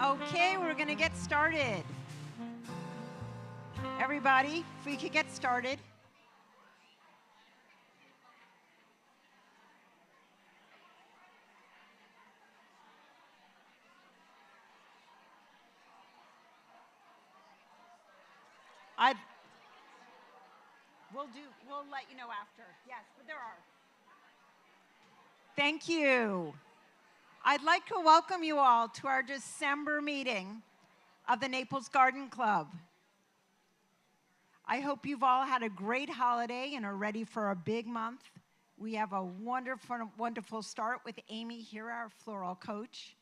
Okay, we're going to get started. Everybody, if we could get started. We'll let you know after. Yes, but there are. Thank you. I'd like to welcome you all to our December meeting of the Naples Garden Club. I hope you've all had a great holiday and are ready for a big month. We have a wonderful start with Amy here, our floral coach.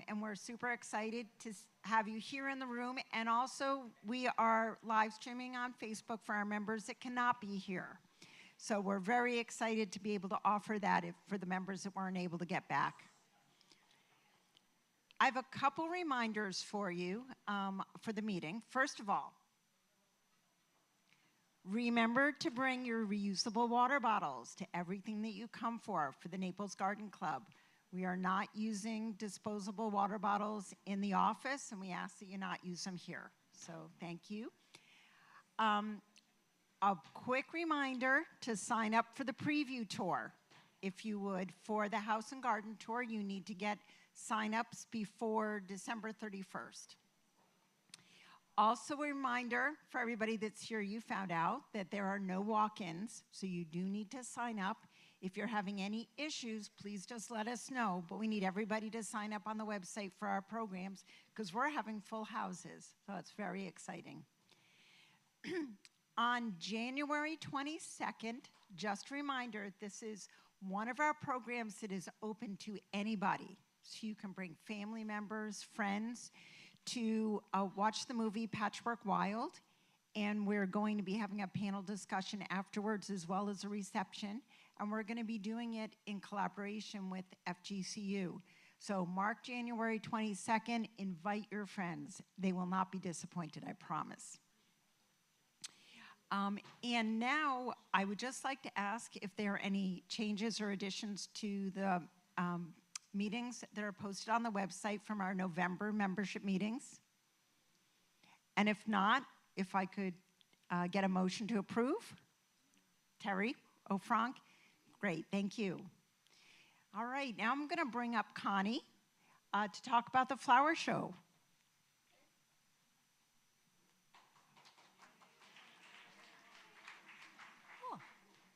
And we're super excited to have you here in the room. And also, we are live streaming on Facebook for our members that cannot be here. So we're very excited to be able to offer that for the members that weren't able to get back. I have a couple reminders for you for the meeting. First of all, remember to bring your reusable water bottles to everything that you come for the Naples Garden Club. We are not using disposable water bottles in the office, and we ask that you not use them here. So thank you. A quick reminder to sign up for the preview tour. If you would, for the House and Garden Tour, you need to get sign-ups before December 31st. Also a reminder for everybody that's here, you found out that there are no walk-ins, so you do need to sign up. If you're having any issues, please just let us know, but we need everybody to sign up on the website for our programs because we're having full houses, so it's very exciting. On January 22nd, just a reminder, this is one of our programs that is open to anybody. So you can bring family members, friends to watch the movie Patchwork Wild, and we're going to be having a panel discussion afterwards as well as a reception, and we're going to be doing it in collaboration with FGCU. So mark January 22nd, invite your friends. They will not be disappointed, I promise. And now I would just like to ask if there are any changes or additions to the meetings that are posted on the website from our November membership meetings. And if not, if I could get a motion to approve. Terry O'Frank, great, thank you. All right, now I'm gonna bring up Connie to talk about the flower show.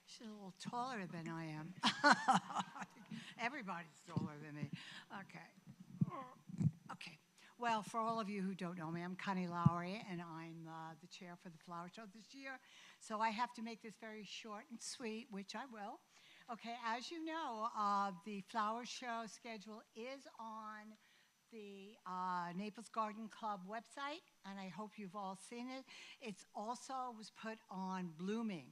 She's a little taller than I am. Everybody's taller than me. Okay. Well, for all of you who don't know me, I'm Connie Lowry, and I'm the chair for the flower show this year. So I have to make this very short and sweet, which I will. Okay, as you know, the flower show schedule is on the Naples Garden Club website, and I hope you've all seen it. It's also was put on Blooming.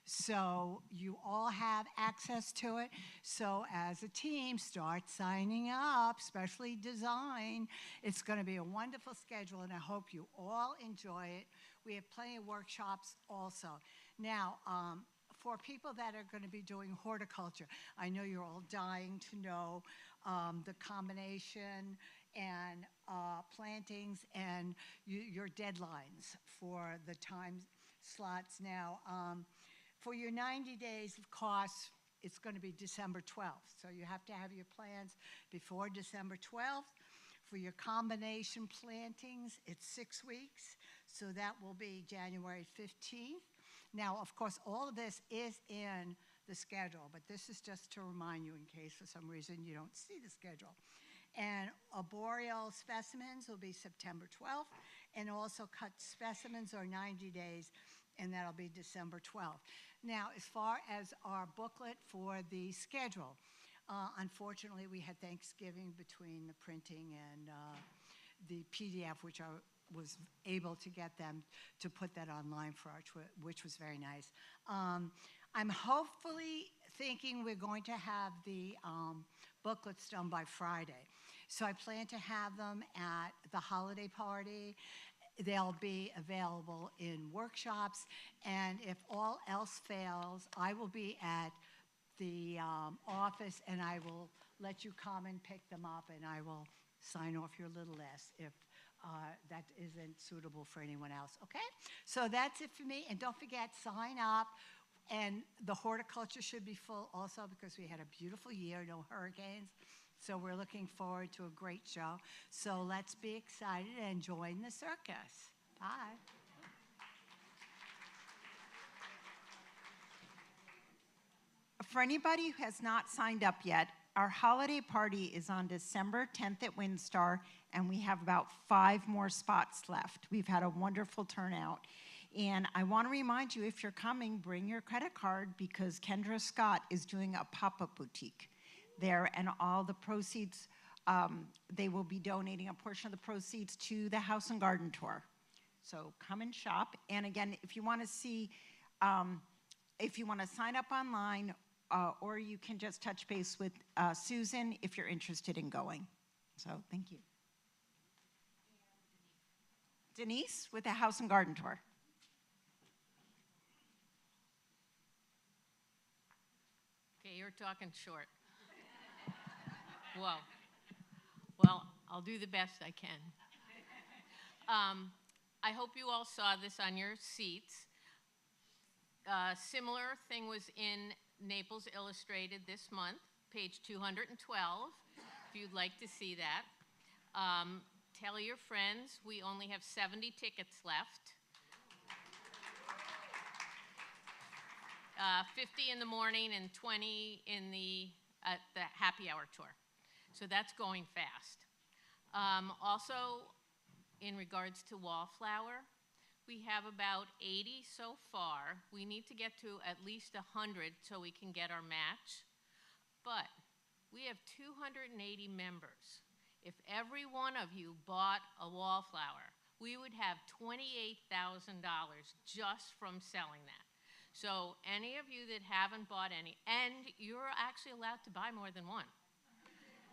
So you all have access to it. So as a team, start signing up, especially design. It's going to be a wonderful schedule, and I hope you all enjoy it. We have plenty of workshops also. Now, for people that are going to be doing horticulture, I know you're all dying to know the combination and plantings and your deadlines for the time slots now. For your 90 days of course, it's going to be December 12th. So you have to have your plans before December 12th. For your combination plantings, it's 6 weeks. So that will be January 15th. Now, of course, all of this is in the schedule, but this is just to remind you in case for some reason you don't see the schedule. And arboreal specimens will be September 12th, and also cut specimens are 90 days, and that'll be December 12th. Now, as far as our booklet for the schedule, unfortunately, we had Thanksgiving between the printing and the PDF, which I was able to get them to put that online for us, which was very nice. I'm hopefully thinking we're going to have the booklets done by Friday. So I plan to have them at the holiday party. They'll be available in workshops, and if all else fails, I will be at the office, and I will let you come and pick them up, and I will sign off your little list if that isn't suitable for anyone else, okay? So that's it for me. And don't forget, sign up. And the horticulture should be full also because we had a beautiful year, no hurricanes. So we're looking forward to a great show. So let's be excited and join the circus. Bye. For anybody who has not signed up yet, our holiday party is on December 10th at Windstar, and we have about 5 more spots left. We've had a wonderful turnout. And I want to remind you, if you're coming, bring your credit card because Kendra Scott is doing a pop-up boutique there, and all the proceeds, they will be donating a portion of the proceeds to the House and Garden Tour. So come and shop. And again, if you want to see, if you want to sign up online, or you can just touch base with Susan if you're interested in going. So thank you. Denise with the House and Garden Tour. Okay, you're talking short. Whoa. Well, I'll do the best I can. I hope you all saw this on your seats. Similar thing was in Naples Illustrated this month, page 212, if you'd like to see that. Tell your friends, we only have 70 tickets left. 50 in the morning and 20 in the happy hour tour. So that's going fast. Also, in regards to Wallflower, we have about 80 so far. We need to get to at least 100 so we can get our match. But we have 280 members. If every one of you bought a Wallflower, we would have $28,000 just from selling that. So any of you that haven't bought any, and you're actually allowed to buy more than one.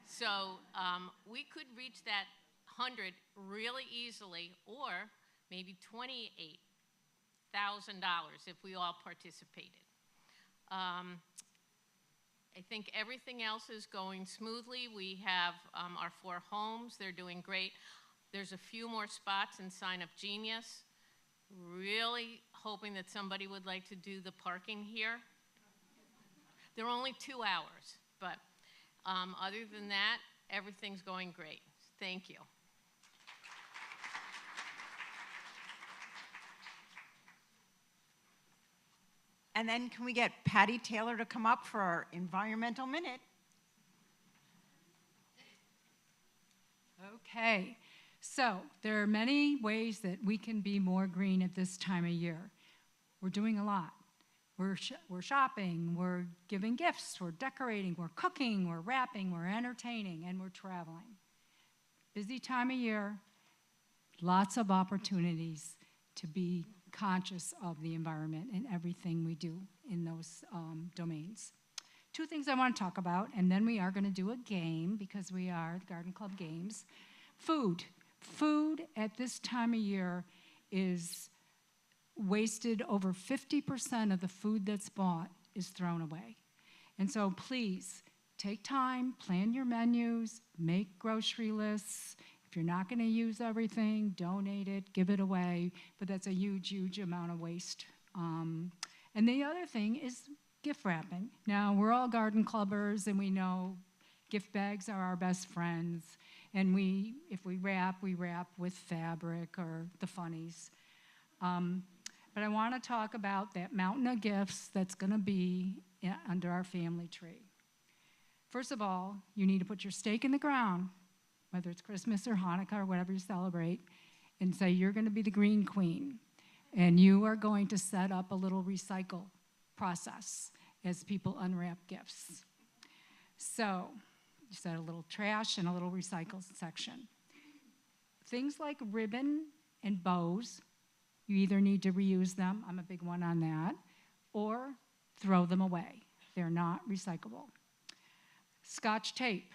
So we could reach that 100 really easily, or maybe $28,000 if we all participated. I think everything else is going smoothly. We have our 4 homes. They're doing great. There's a few more spots in Sign Up Genius. Really hoping that somebody would like to do the parking here. They're only 2 hours, but other than that, everything's going great. Thank you. And then can we get Patty Taylor to come up for our environmental minute? Okay, so there are many ways that we can be more green at this time of year. We're doing a lot. We're shopping, we're giving gifts, we're decorating, we're cooking, we're wrapping, we're entertaining, and we're traveling. Busy time of year, lots of opportunities to be conscious of the environment and everything we do in those domains. 2 things I want to talk about, and then we are going to do a game because we are the Garden Club Games. Food. Food at this time of year is wasted. Over 50% of the food that's bought is thrown away. And so please take time, plan your menus, make grocery lists. If you're not going to use everything, donate it, give it away. But that's a huge, huge amount of waste. And the other thing is gift wrapping. Now, we're all garden clubbers, and we know gift bags are our best friends. And if we wrap with fabric or the funnies. But I want to talk about that mountain of gifts that's going to be under our family tree. First of all, you need to put your stake in the ground, whether it's Christmas or Hanukkah or whatever you celebrate, and say you're going to be the green queen. And you are going to set up a little recycle process as people unwrap gifts. So you set a little trash and a little recycle section. Things like ribbon and bows, you either need to reuse them, I'm a big one on that, or throw them away. They're not recyclable. Scotch tape.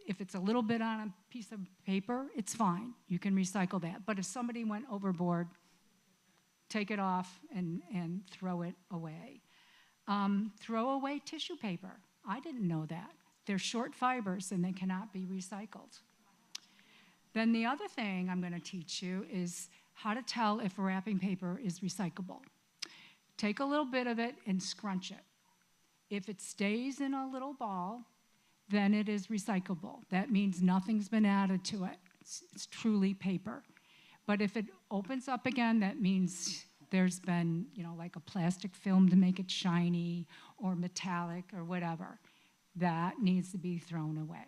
If it's a little bit on a piece of paper, it's fine. You can recycle that. But if somebody went overboard, take it off and throw it away. Throw away tissue paper. I didn't know that. They're short fibers and they cannot be recycled. Then the other thing I'm going to teach you is how to tell if wrapping paper is recyclable. Take a little bit of it and scrunch it. If it stays in a little ball, then it is recyclable. That means nothing's been added to it. It's truly paper. But if it opens up again, that means there's been, like a plastic film to make it shiny or metallic or whatever. That needs to be thrown away.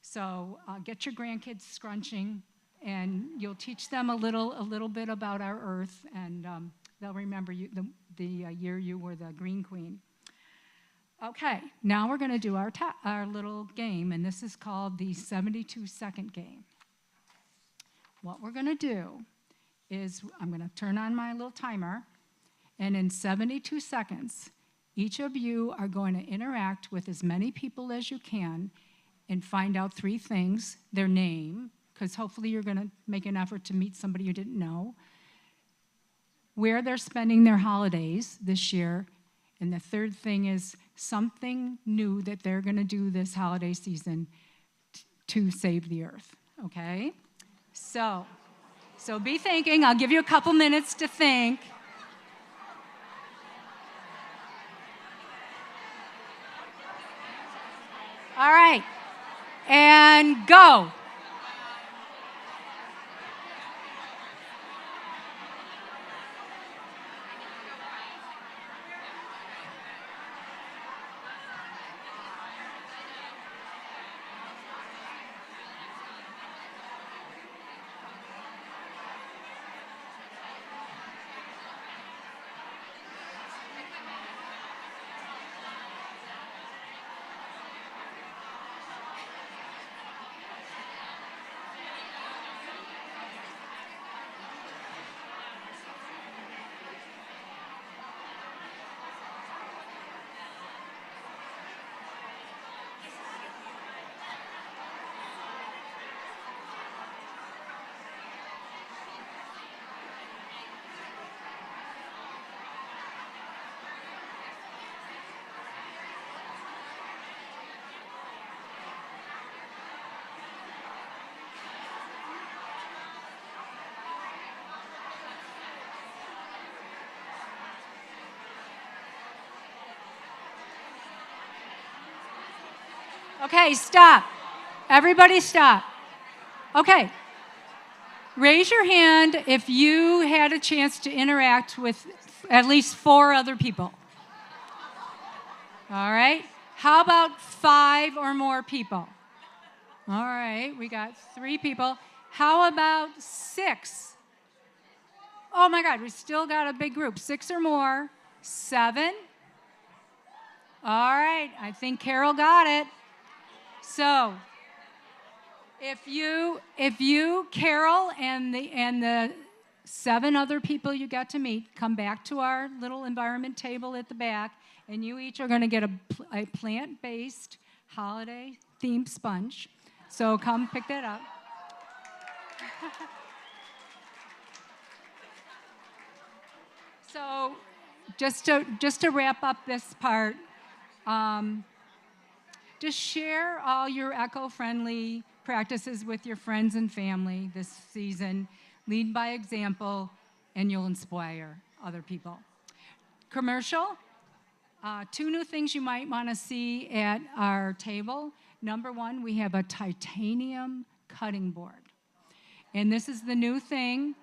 So get your grandkids scrunching, and you'll teach them a little bit about our Earth, and they'll remember the year you were the Green Queen. Okay, now we're going to do our little game, and this is called the 72-second game. What we're going to do is I'm going to turn on my little timer, and in 72 seconds, each of you are going to interact with as many people as you can and find out 3 things: their name, because hopefully you're going to make an effort to meet somebody you didn't know, where they're spending their holidays this year, and the third thing is something new that they're going to do this holiday season to save the Earth, okay? So be thinking. I'll give you a couple minutes to think. All right, and go. Okay, stop. Everybody stop. Okay. Raise your hand if you had a chance to interact with at least 4 other people. All right. How about 5 or more people? All right, we got 3 people. How about 6? Oh my God, we still got a big group. 6 or more. 7? All right, I think Carol got it. So, if you, Carol, and the 7 other people you got to meet, come back to our little environment table at the back, and you each are going to get a plant-based holiday-themed sponge. So come pick that up. So, just to wrap up this part. Just share all your eco-friendly practices with your friends and family this season. Lead by example, and you'll inspire other people. Commercial, 2 new things you might want to see at our table. Number 1, we have a titanium cutting board. And this is the new thing,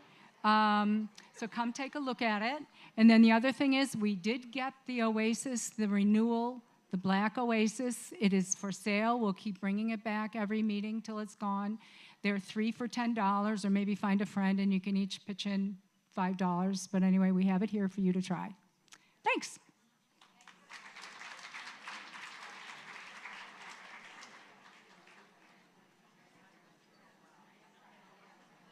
so come take a look at it. And then the other thing is we did get the Oasis, the renewal, the Black Oasis. It is for sale. We'll keep bringing it back every meeting till it's gone. They're 3 for $10, or maybe find a friend and you can each pitch in $5. But anyway, we have it here for you to try. Thanks.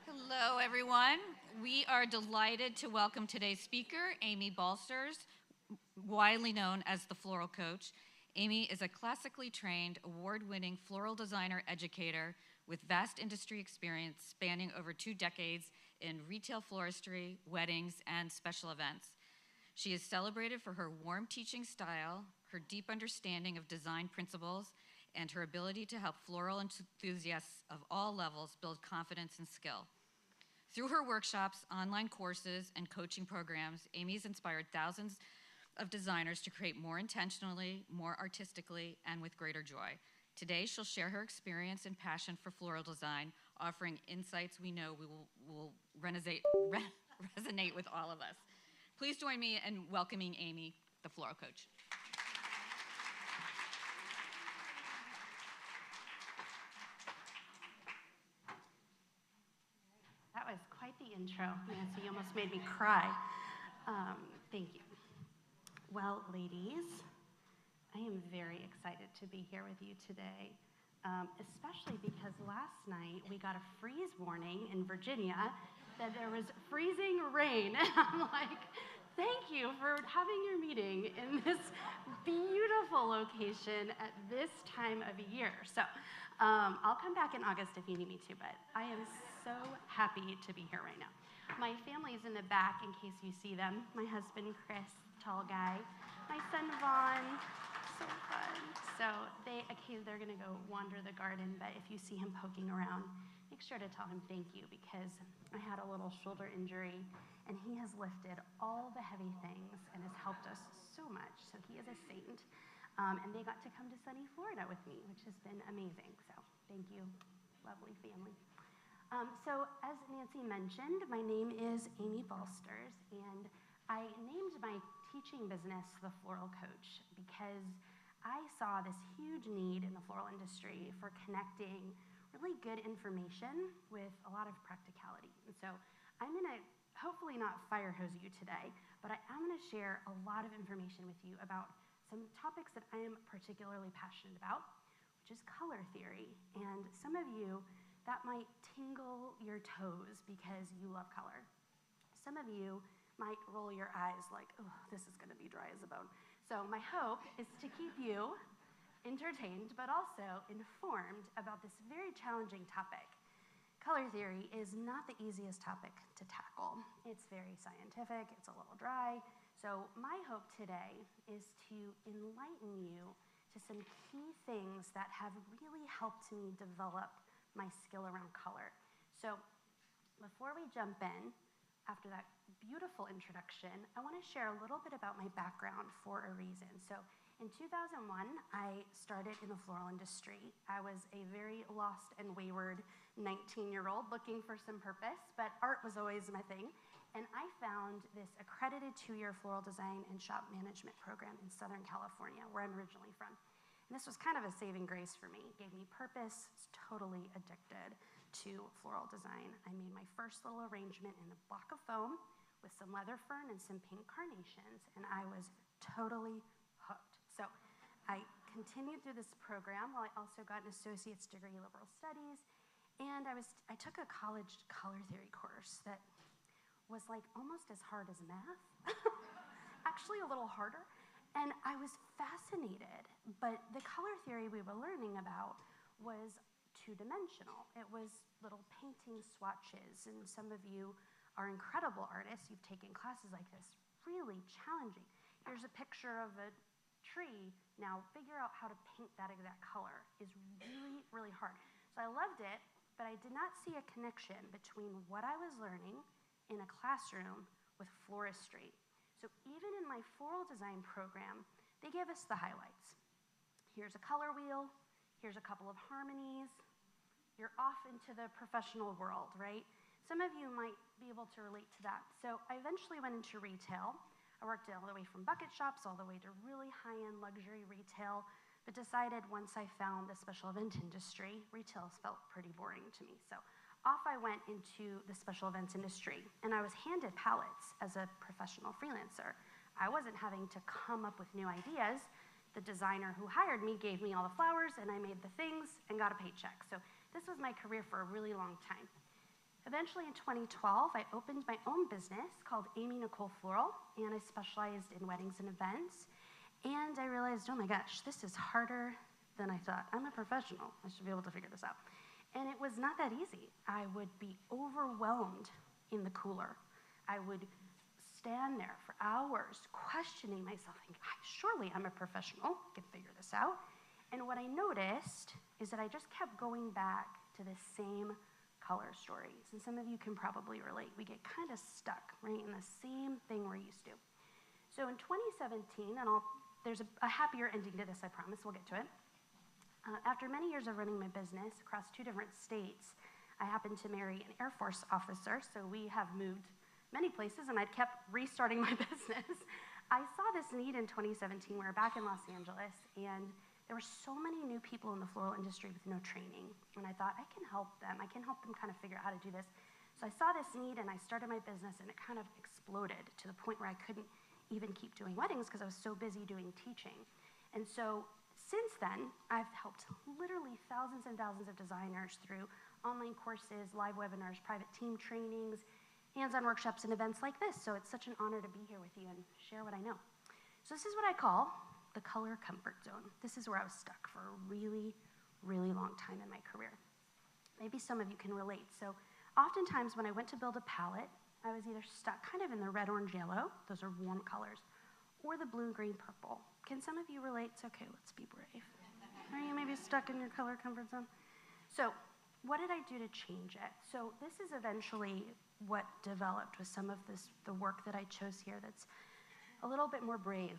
Hello, everyone. We are delighted to welcome today's speaker, Amy Balsters, widely known as the Floral Coach. Amy is a classically trained, award-winning floral designer educator with vast industry experience spanning over 2 decades in retail floristry, weddings, and special events. She is celebrated for her warm teaching style, her deep understanding of design principles, and her ability to help floral enthusiasts of all levels build confidence and skill. Through her workshops, online courses, and coaching programs, Amy's inspired thousands of designers to create more intentionally, more artistically, and with greater joy. Today, she'll share her experience and passion for floral design, offering insights we know will resonate with all of us. Please join me in welcoming Amy, the Floral Coach. That was quite the intro, Nancy. You almost made me cry. Thank you. Well, ladies, I am very excited to be here with you today, especially because last night we got a freeze warning in Virginia that there was freezing rain. And I'm like, thank you for having your meeting in this beautiful location at this time of year. So I'll come back in August if you need me to, but I am so happy to be here right now. My family's in the back in case you see them. My husband, Chris, tall guy. My son, Vaughn, so fun. So they're gonna go wander the garden, but if you see him poking around, make sure to tell him thank you because I had a little shoulder injury and he has lifted all the heavy things and has helped us so much. So he is a saint. And they got to come to sunny Florida with me, which has been amazing. So thank you, lovely family. So as Nancy mentioned, my name is Amy Balsters, and I named my teaching business The Floral Coach because I saw this huge need in the floral industry for connecting really good information with a lot of practicality. And so I'm gonna hopefully not fire hose you today, but I am gonna share a lot of information with you about some topics that I am particularly passionate about, which is color theory. And some of you, that might tingle your toes because you love color. Some of you might roll your eyes like, oh, this is gonna be dry as a bone. So my hope is to keep you entertained, but also informed about this very challenging topic. Color theory is not the easiest topic to tackle. It's very scientific, it's a little dry. So my hope today is to enlighten you to some key things that have really helped me develop my skill around color. So before we jump in, after that beautiful introduction, I want to share a little bit about my background for a reason. So in 2001, I started in the floral industry. I was a very lost and wayward 19-year-old looking for some purpose, but art was always my thing. And I found this accredited 2-year floral design and shop management program in Southern California, where I'm originally from. And this was kind of a saving grace for me. It gave me purpose, was totally addicted to floral design. I made my first little arrangement in a block of foam with some leather fern and some pink carnations, and I was totally hooked. So I continued through this program while I also got an associate's degree in liberal studies, and I took a college color theory course that was like almost as hard as math, actually a little harder. And I was fascinated, but the color theory we were learning about was two-dimensional. It was little painting swatches, and some of you are incredible artists. You've taken classes like this, really challenging. Here's a picture of a tree. Now figure out how to paint that exact color is really, really hard. So I loved it, but I did not see a connection between what I was learning in a classroom with floristry. So even in my floral design program, they gave us the highlights. Here's a color wheel, here's a couple of harmonies. You're off into the professional world, right? Some of you might be able to relate to that. So I eventually went into retail. I worked all the way from bucket shops all the way to really high-end luxury retail, but decided once I found the special event industry, retail felt pretty boring to me. So off I went into the special events industry, and I was handed palettes as a professional freelancer. I wasn't having to come up with new ideas. The designer who hired me gave me all the flowers, and I made the things and got a paycheck. So this was my career for a really long time. Eventually in 2012, I opened my own business called Amy Nicole Floral, and I specialized in weddings and events. And I realized, oh my gosh, this is harder than I thought. I'm a professional, I should be able to figure this out. And it was not that easy. I would be overwhelmed in the cooler. I would stand there for hours questioning myself, thinking, surely I'm a professional, I can figure this out. And what I noticed is that I just kept going back to the same color stories. And some of you can probably relate. We get kind of stuck, right, in the same thing we're used to. So in 2017, and there's a happier ending to this, I promise, we'll get to it. After many years of running my business across 2 different states, I happened to marry an Air Force officer, so we have moved many places, and I'd kept restarting my business. I saw this need in 2017. We were back in Los Angeles, and there were so many new people in the floral industry with no training, and I thought, I can help them. I can help them kind of figure out how to do this. So I saw this need, and I started my business, and it kind of exploded to the point where I couldn't even keep doing weddings because I was so busy doing teaching. And so since then, I've helped literally thousands and thousands of designers through online courses, live webinars, private team trainings, hands-on workshops, and events like this. So it's such an honor to be here with you and share what I know. So this is what I call the color comfort zone. This is where I was stuck for a really, really long time in my career. Maybe some of you can relate. So oftentimes when I went to build a palette, I was either stuck kind of in the red, orange, yellow, those are warm colors, or the blue, green, purple. Can some of you relate? It's okay, let's be brave. Are you maybe stuck in your color comfort zone? So what did I do to change it? So this is eventually what developed with some of the work that I chose here that's a little bit more brave,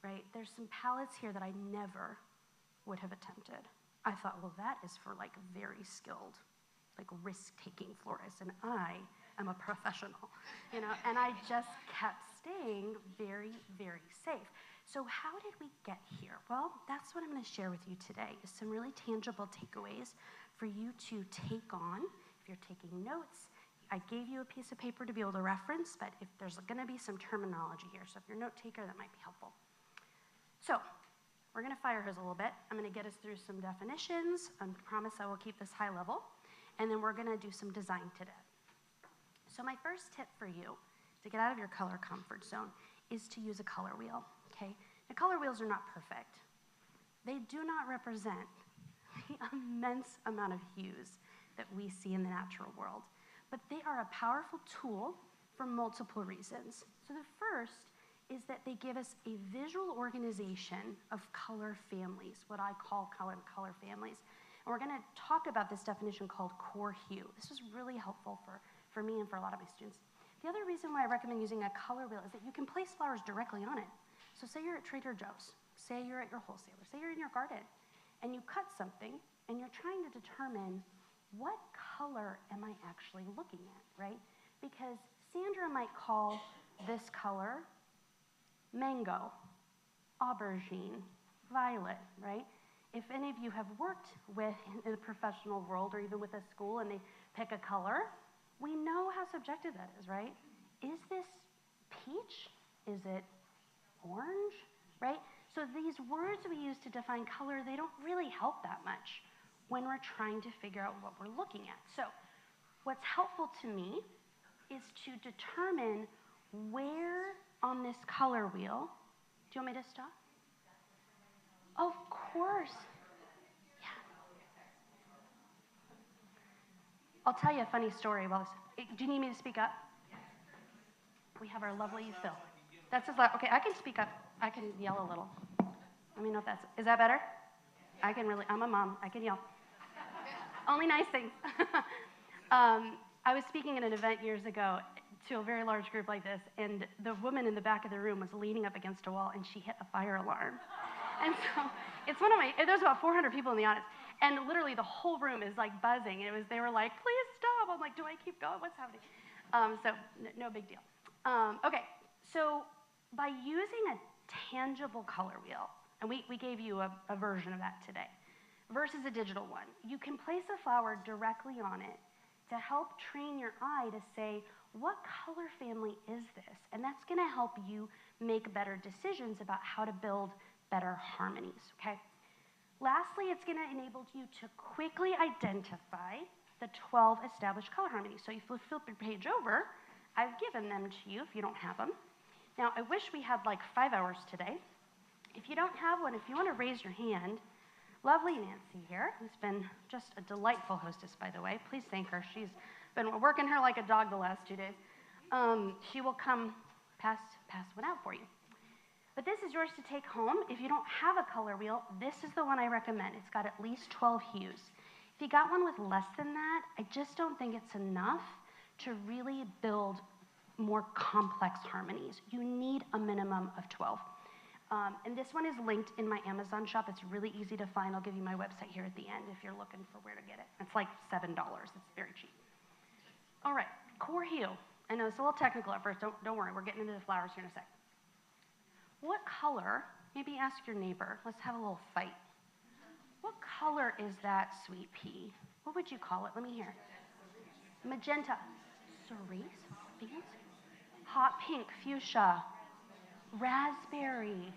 right? There's some palettes here that I never would have attempted. I thought, well, that is for like very skilled, like risk-taking florists, and I am a professional, you know? And I just kept staying very, very safe. So how did we get here? Well, that's what I'm gonna share with you today, is some really tangible takeaways for you to take on. If you're taking notes, I gave you a piece of paper to be able to reference, but if there's gonna be some terminology here, so if you're a note taker, that might be helpful. So we're gonna fire hose a little bit. I'm gonna get us through some definitions. I promise I will keep this high level. And then we're gonna do some design today. So my first tip for you to get out of your color comfort zone is to use a color wheel, okay? Now, color wheels are not perfect. They do not represent the immense amount of hues that we see in the natural world, but they are a powerful tool for multiple reasons. So the first is that they give us a visual organization of color families, what I call color families. And we're gonna talk about this definition called core hue. This was really helpful for me and for a lot of my students. The other reason why I recommend using a color wheel is that you can place flowers directly on it. So say you're at Trader Joe's, say you're at your wholesaler, say you're in your garden, and you cut something, and you're trying to determine what color am I actually looking at, right? Because Sandra might call this color mango, aubergine, violet, right? If any of you have worked in the professional world or even with a school and they pick a color, we know how subjective that is, right? Is this peach? Is it orange, right? So these words we use to define color, they don't really help that much when we're trying to figure out what we're looking at. So what's helpful to me is to determine where on this color wheel, do you want me to stop? Of course. Yeah. I'll tell you a funny story. Do you need me to speak up? We have our lovely Phil. That's his okay, I can speak up. I can yell a little. Let me know if is that better? I'm a mom, I can yell. Only nice things. I was speaking at an event years ago to a very large group like this, and the woman in the back of the room was leaning up against a wall, and she hit a fire alarm. And so there's about 400 people in the audience, and literally the whole room is like buzzing. They were like, please stop. I'm like, do I keep going? What's happening? So no big deal. Okay, so by using a tangible color wheel, and we gave you a version of that today, versus a digital one, you can place a flower directly on it to help train your eye to say, what color family is this? And that's gonna help you make better decisions about how to build better harmonies, okay? Lastly, it's gonna enable you to quickly identify the 12 established color harmonies. So if you flip your page over, I've given them to you if you don't have them. Now, I wish we had like 5 hours today. If you don't have one, if you wanna raise your hand, lovely Nancy here, who's been just a delightful hostess, by the way. Please thank her. She's been working her like a dog the last 2 days. She will come pass one out for you. But this this is yours to take home. If you don't have a color wheel, this is the one I recommend. It's got at least 12 hues. If you got one with less than that, I just don't think it's enough to really build more complex harmonies. You need a minimum of 12. And this one is linked in my Amazon shop. It's really easy to find. I'll give you my website here at the end if you're looking for where to get it. It's like $7. It's very cheap. All right, core hue. I know it's a little technical at first. Don't worry. We're getting into the flowers here in a sec. What color, maybe ask your neighbor. Let's have a little fight. What color is that, sweet pea? What would you call it? Let me hear. Magenta. Cerise? Fancy. Hot pink, fuchsia. Raspberry.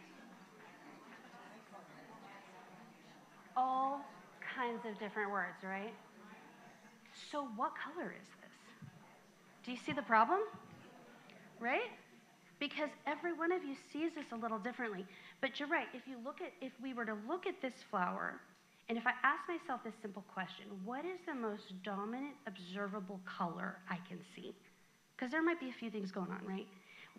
All kinds of different words, right? So what color is this? Do you see the problem? Right? Because every one of you sees this a little differently. But you're right, if we were to look at this flower, and if I ask myself this simple question, what is the most dominant observable color I can see? Because there might be a few things going on, right?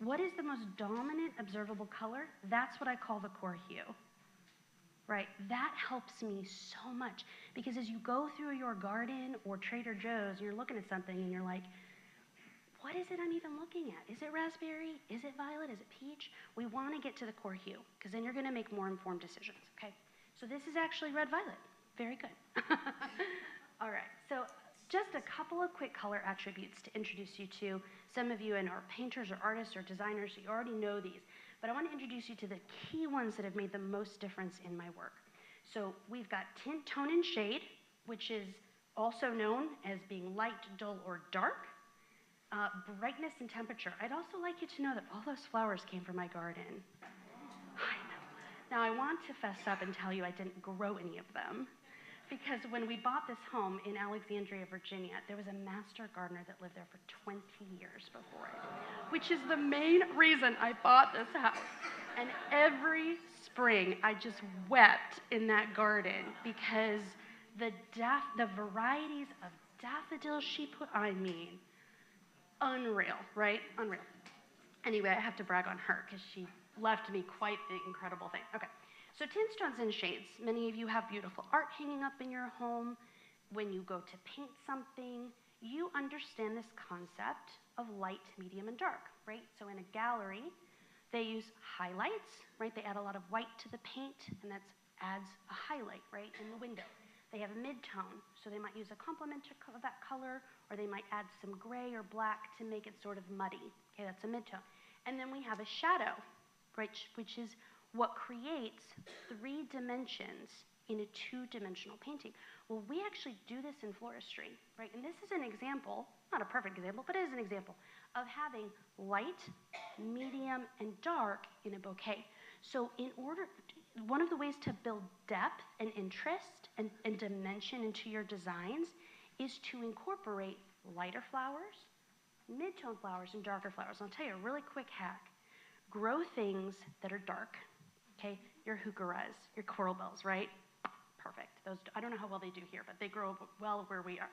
What is the most dominant observable color? That's what I call the core hue, right? That helps me so much because as you go through your garden or Trader Joe's, you're looking at something and you're like, what is it I'm even looking at? Is it raspberry? Is it violet? Is it peach? We want to get to the core hue because then you're going to make more informed decisions, okay? So this is actually red-violet. Very good. All right, so just a couple of quick color attributes to introduce you to. Some of you are painters or artists or designers, so you already know these. But I want to introduce you to the key ones that have made the most difference in my work. So we've got tint, tone, and shade, which is also known as being light, dull, or dark. Brightness and temperature. I'd also like you to know that all those flowers came from my garden. I know. Now, I want to fess up and tell you I didn't grow any of them. Because when we bought this home in Alexandria, Virginia, there was a master gardener that lived there for 20 years before it, which is the main reason I bought this house. And every spring, I just wept in that garden because the varieties of daffodils she put, unreal, right? Unreal. Anyway, I have to brag on her because she left me quite the incredible thing. Okay. So tints, tones, and shades. Many of you have beautiful art hanging up in your home. When you go to paint something, you understand this concept of light, medium, and dark, right? So in a gallery, they use highlights, right? They add a lot of white to the paint, and that adds a highlight, right, in the window. They have a mid-tone, so they might use a complement of that color, or they might add some gray or black to make it sort of muddy. Okay, that's a mid-tone. And then we have a shadow, right, which is what creates 3 dimensions in a 2-dimensional painting. Well, we actually do this in floristry, right? And this is an example, not a perfect example, but it is an example of having light, medium, and dark in a bouquet. So one of the ways to build depth and interest and dimension into your designs is to incorporate lighter flowers, mid-tone flowers, and darker flowers. I'll tell you a really quick hack. Grow things that are dark. Okay, your heucheras, your coral bells, right? Perfect. Those, I don't know how well they do here, but they grow well where we are.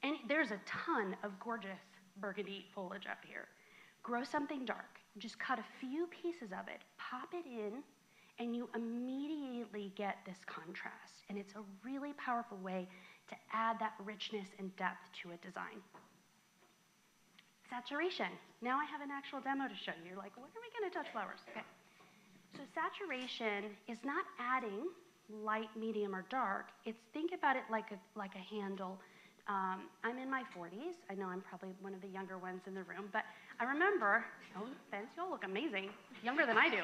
And there's a ton of gorgeous burgundy foliage up here. Grow something dark. Just cut a few pieces of it, pop it in, and you immediately get this contrast. And it's a really powerful way to add that richness and depth to a design. Saturation. Now I have an actual demo to show you. You're like, when are we going to touch flowers? Okay. So saturation is not adding light, medium, or dark. It's think about it like a handle. I'm in my 40s. I know I'm probably one of the younger ones in the room, but I remember, no offense, you all look amazing, younger than I do.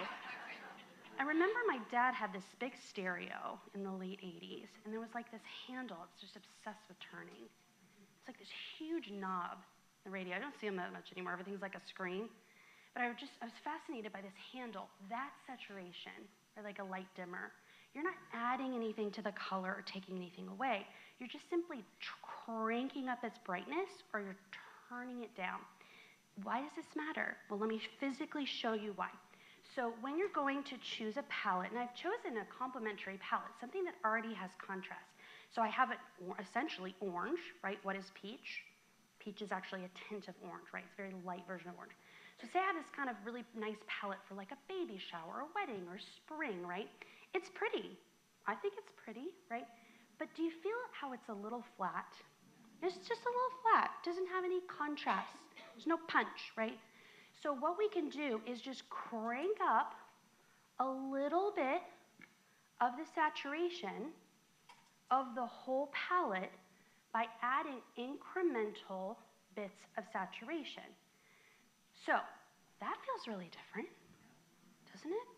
I remember my dad had this big stereo in the late 80s, and there was like this handle. It's just obsessed with turning. It's like this huge knob, the radio. I don't see them that much anymore. Everything's like a screen. But I was fascinated by this handle. That's saturation, or like a light dimmer. You're not adding anything to the color or taking anything away. You're just simply cranking up its brightness, or you're turning it down. Why does this matter? Well, let me physically show you why. So when you're going to choose a palette, and I've chosen a complementary palette, something that already has contrast. So I have it essentially orange, right? What is peach? Peach is actually a tint of orange, right? It's a very light version of orange. So say I have this kind of really nice palette for like a baby shower, or wedding, or spring, right? It's pretty. I think it's pretty, right? But do you feel how it's a little flat? It's just a little flat. Doesn't have any contrast. There's no punch, right? So what we can do is just crank up a little bit of the saturation of the whole palette by adding incremental bits of saturation. So that feels really different, doesn't it?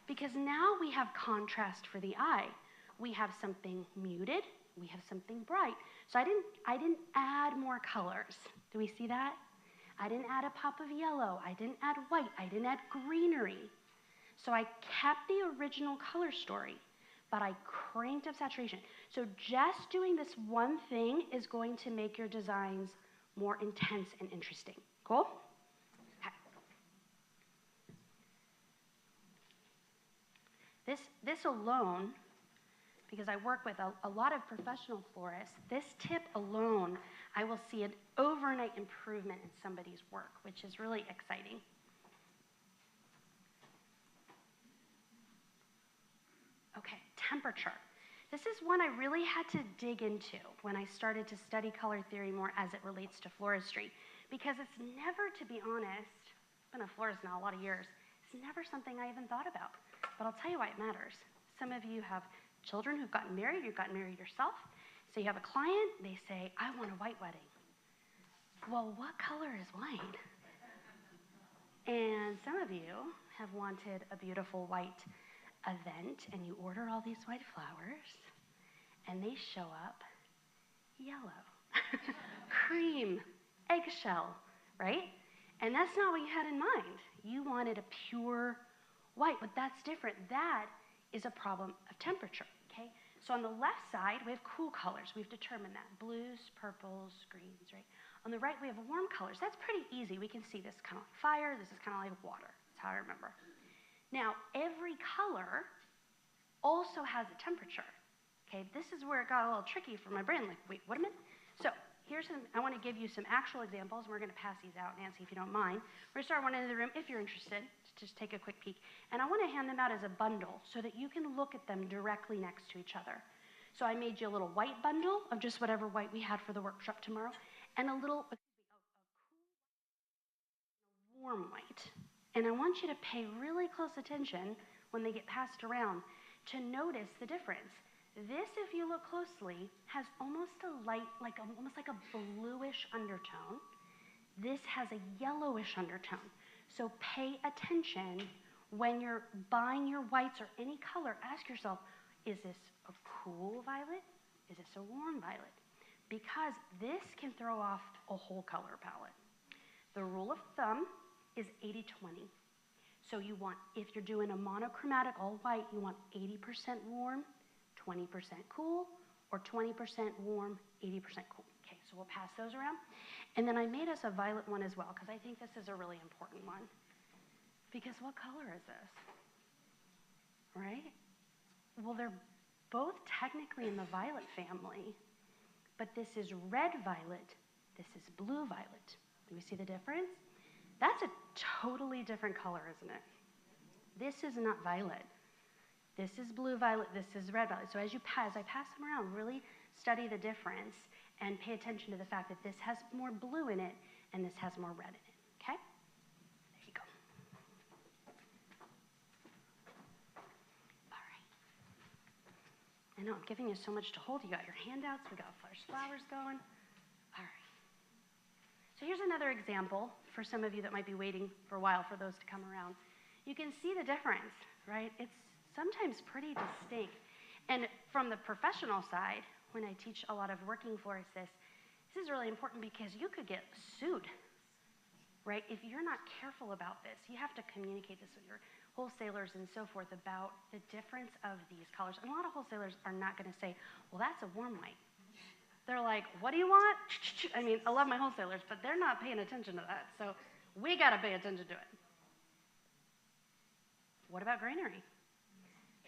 Because now we have contrast for the eye. We have something muted, we have something bright. So I didn't add more colors. Do we see that? I didn't add a pop of yellow, I didn't add white, I didn't add greenery. So I kept the original color story, but I cranked up saturation. So just doing this one thing is going to make your designs more intense and interesting. Cool? Okay. This alone, because I work with a lot of professional florists, this tip alone, I will see an overnight improvement in somebody's work, which is really exciting. Okay, temperature. This is one I really had to dig into when I started to study color theory more as it relates to floristry, because it's never, to be honest, I've been a florist now a lot of years, it's never something I even thought about. But I'll tell you why it matters. Some of you have children who've gotten married, you've gotten married yourself. So you have a client, they say, I want a white wedding. Well, what color is white? And some of you have wanted a beautiful white event, and you order all these white flowers, and they show up yellow, cream, eggshell, right? And that's not what you had in mind. You wanted a pure white, but that's different. That is a problem of temperature, okay? So on the left side, we have cool colors. We've determined that. Blues, purples, greens, right? On the right, we have warm colors. That's pretty easy. We can see this kind of like fire. This is kind of like water. That's how I remember. Now, every color also has a temperature, okay? This is where it got a little tricky for my brain. Like, wait, what a minute? So I want to give you some actual examples, and we're going to pass these out, Nancy, if you don't mind. We're going to start one in the room, if you're interested, just take a quick peek. And I want to hand them out as a bundle so that you can look at them directly next to each other. So I made you a little white bundle of just whatever white we had for the workshop tomorrow, and a cool warm white. And I want you to pay really close attention when they get passed around to notice the difference. This, if you look closely, has almost a light, almost like a bluish undertone. This has a yellowish undertone. So pay attention when you're buying your whites or any color. Ask yourself, is this a cool violet? Is this a warm violet? Because this can throw off a whole color palette. The rule of thumb is 80-20. So you want, if you're doing a monochromatic all white, you want 80% warm, 20% cool, or 20% warm, 80% cool. Okay, so we'll pass those around. And then I made us a violet one as well, because I think this is a really important one. Because what color is this? Right? Well, they're both technically in the violet family, but this is red violet, this is blue violet. Do we see the difference? That's a totally different color, isn't it? This is not violet. This is blue violet, this is red violet. So as I pass them around, really study the difference and pay attention to the fact that this has more blue in it and this has more red in it, okay? There you go. All right. I know, I'm giving you so much to hold. You got your handouts, we got flowers going. All right. So here's another example for some of you that might be waiting for a while for those to come around. You can see the difference, right? It's sometimes pretty distinct. And from the professional side, when I teach a lot of working florists this is really important because you could get sued, right? If you're not careful about this, you have to communicate this with your wholesalers and so forth about the difference of these colors. And a lot of wholesalers are not gonna say, well, that's a warm white. They're like, what do you want? I mean, I love my wholesalers, but they're not paying attention to that. So we gotta pay attention to it. What about greenery?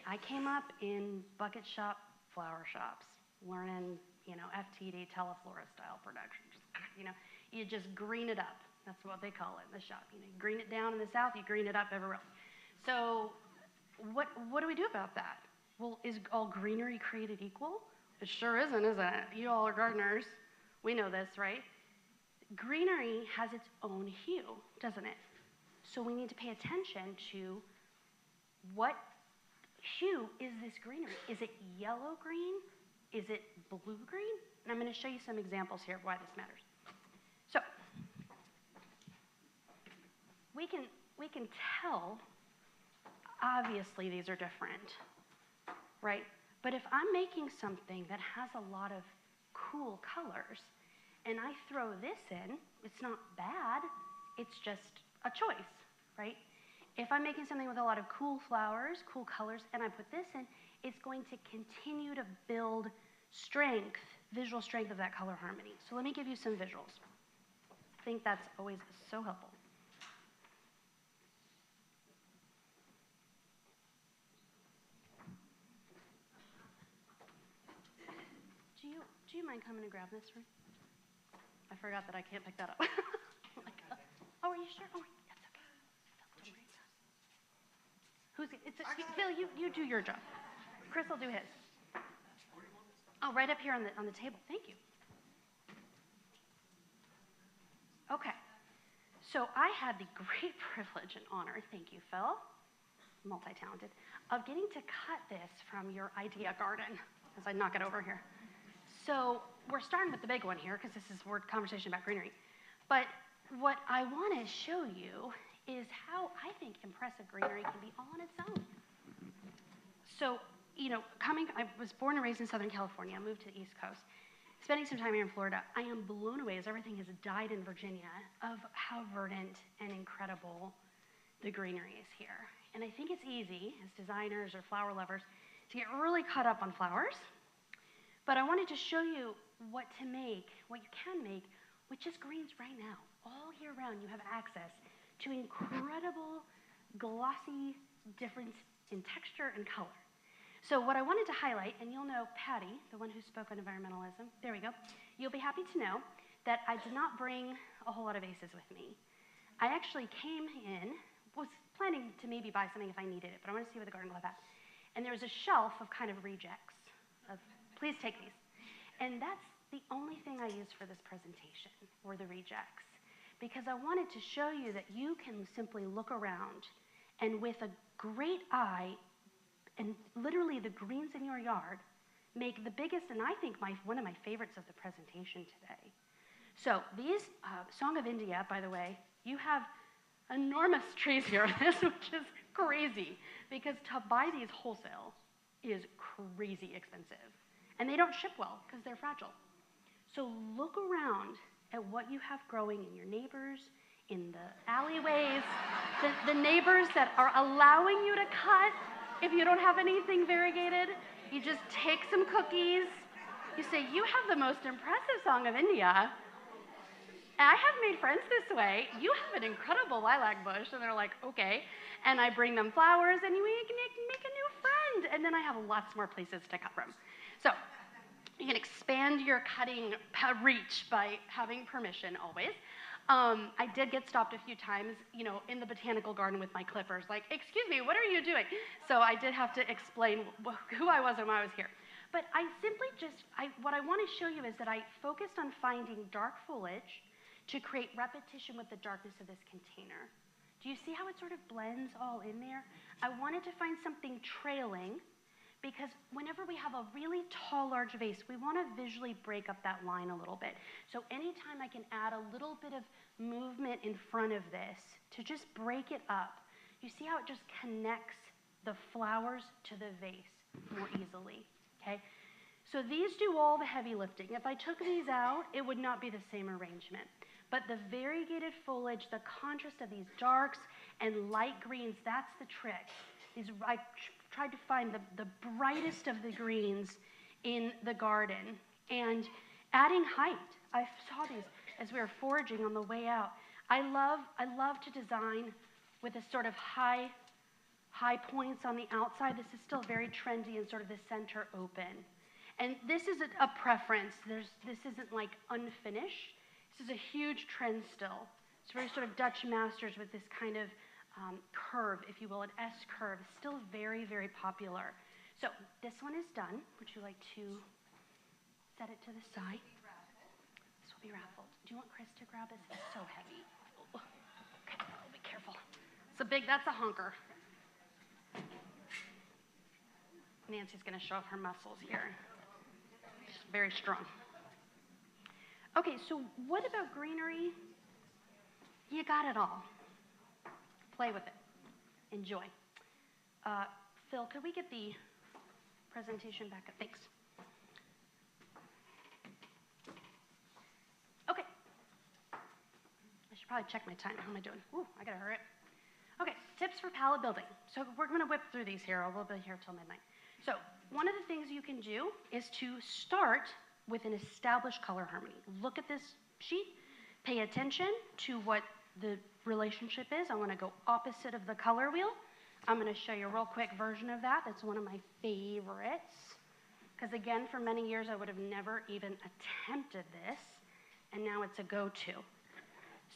I came up in bucket shop flower shops, learning, FTD, teleflora style production. You just green it up, That's what they call it in the shop. You green it down in the South, you green it up everywhere else. So what do we do about that? Well, is all greenery created equal? It sure isn't it? You all are gardeners. We know this, right? Greenery has its own hue, doesn't it? So we need to pay attention to what hue is this greenery? Is it yellow green? Is it blue green? And I'm going to show you some examples here of why this matters. So we can tell, obviously these are different, right? But if I'm making something that has a lot of cool colors and I throw this in, it's not bad, it's just a choice, right? If I'm making something with a lot of cool flowers, cool colors, and I put this in, it's going to continue to build strength, visual strength of that color harmony. So let me give you some visuals. I think that's always so helpful. Do you mind coming and grab this for me? I forgot that I can't pick that up. Oh, are you sure? Oh, that's okay. Phil, you do your job. Chris will do his. Oh, right up here on the table. Thank you. Okay. So I had the great privilege and honor, thank you, Phil, multi-talented, of getting to cut this from your idea garden as I knock it over here. So we're starting with the big one here because this is a conversation about greenery. But what I want to show you is how I think impressive greenery can be all on its own. So, I was born and raised in Southern California, moved to the East Coast. Spending some time here in Florida, I am blown away as everything has died in Virginia of how verdant and incredible the greenery is here. And I think it's easy as designers or flower lovers to get really caught up on flowers. But I wanted to show you what to make, what you can make with just greens right now. All year round, you have access to incredible, glossy difference in texture and color. So what I wanted to highlight, and you'll know Patty, the one who spoke on environmentalism, there we go. You'll be happy to know that I did not bring a whole lot of vases with me. I actually came in, was planning to maybe buy something if I needed it, but I want to see what the garden club had. And there was a shelf of kind of rejects of, please take these. And that's the only thing I used for this presentation, were the rejects. Because I wanted to show you that you can simply look around and with a great eye, and literally the greens in your yard, make the biggest, and I think one of my favorites of the presentation today. So these, Song of India, by the way, you have enormous trees here, which is crazy, because to buy these wholesale is crazy expensive. And they don't ship well because they're fragile. So look around at what you have growing in your neighbors, in the alleyways, the neighbors that are allowing you to cut. If you don't have anything variegated, you just take some cookies. You say, you have the most impressive Song of India. I have made friends this way. You have an incredible lilac bush. And they're like, okay. And I bring them flowers, and you make a new friend. And then I have lots more places to cut from. So you can expand your cutting reach by having permission always. I did get stopped a few times, in the botanical garden with my clippers, like, excuse me, what are you doing? So I did have to explain who I was and why I was here. But I simply what I want to show you is that I focused on finding dark foliage to create repetition with the darkness of this container. Do you see how it sort of blends all in there? I wanted to find something trailing, because whenever we have a really tall, large vase, we want to visually break up that line a little bit. So anytime I can add a little bit of movement in front of this to just break it up, you see how it just connects the flowers to the vase more easily, okay? So these do all the heavy lifting. If I took these out, it would not be the same arrangement. But the variegated foliage, the contrast of these darks and light greens, that's the trick. I tried to find the brightest of the greens in the garden and adding height. I saw these as we were foraging on the way out. I love to design with a sort of high points on the outside. This is still very trendy and sort of the center open. And this is a preference. This isn't like unfinished. This is a huge trend still. It's very sort of Dutch masters with this kind of curve, if you will, an S curve. Still very, very popular. So this one is done. Would you like to set it to the side? This will be raffled. Do you want Chris to grab this? It's so heavy. Oh, okay, I'll be careful. That's a honker. Nancy's going to show off her muscles here. She's very strong. Okay, so what about greenery? You got it all. Play with it. Enjoy. Phil, could we get the presentation back up? Thanks. Okay. I should probably check my time. How am I doing? Ooh, I gotta hurry up. Okay, tips for palette building. So we're gonna whip through these here. We'll be here till midnight. So one of the things you can do is to start with an established color harmony. Look at this sheet. Pay attention to what the relationship is. I want to go opposite of the color wheel. I'm going to show you a real quick version of that. That's one of my favorites. Because again, for many years, I would have never even attempted this. And now it's a go-to.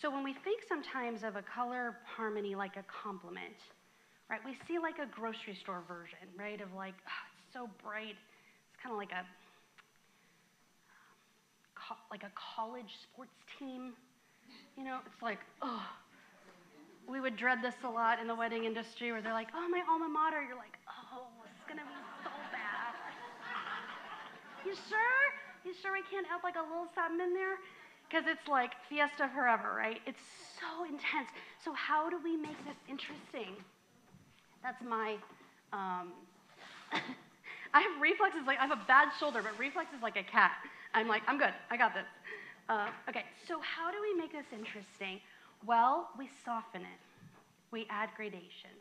So when we think sometimes of a color harmony like a complement, right? We see like a grocery store version, right? Of like, oh, it's so bright. It's kind of like a college sports team. You know, it's like, oh. We would dread this a lot in the wedding industry where they're like, oh, my alma mater. You're like, oh, it's going to be so bad. You sure? You sure we can't add like a little something in there? Because it's like fiesta forever, right? It's so intense. So how do we make this interesting? That's my, I have reflexes, like I have a bad shoulder, but reflexes like a cat. I'm like, I'm good, I got this. Okay, so how do we make this interesting? Well, we soften it. We add gradation.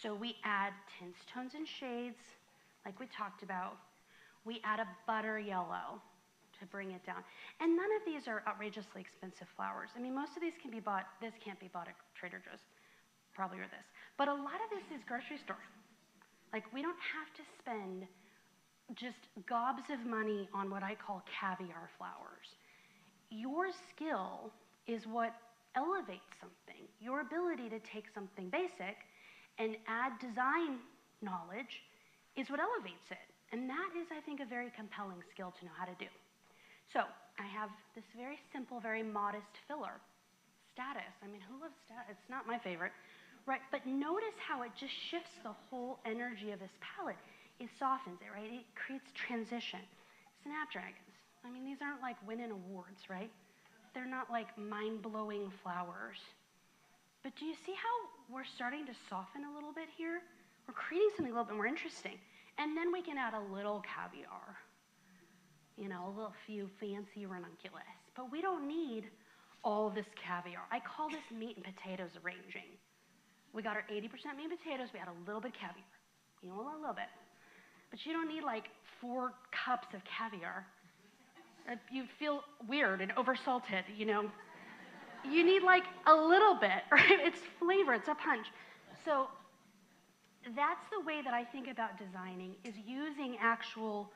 So we add tints, tones, and shades, like we talked about. We add a butter yellow to bring it down. And none of these are outrageously expensive flowers. I mean, most of these can be bought, this can't be bought at Trader Joe's, probably, or this. But a lot of this is grocery store. Like, we don't have to spend just gobs of money on what I call caviar flowers. Your skill is what elevates something. Your ability to take something basic and add design knowledge is what elevates it. And that is, I think, a very compelling skill to know how to do. So I have this very simple, very modest filler. Status. I mean, who loves status? It's not my favorite. Right, but notice how it just shifts the whole energy of this palette. It softens it, right? It creates transition. Snapdragons. I mean, these aren't like winning awards, right? They're not like mind-blowing flowers. But do you see how we're starting to soften a little bit here? We're creating something a little bit more interesting. And then we can add a little caviar. You know, a little few fancy ranunculus. But we don't need all this caviar. I call this meat and potatoes arranging. We got our 80% meat and potatoes. We add a little bit of caviar. You know, a little bit. But you don't need like 4 cups of caviar. You feel weird and oversalted, you know. You need like a little bit, right? It's flavor, it's a punch. So that's the way that I think about designing, is using actual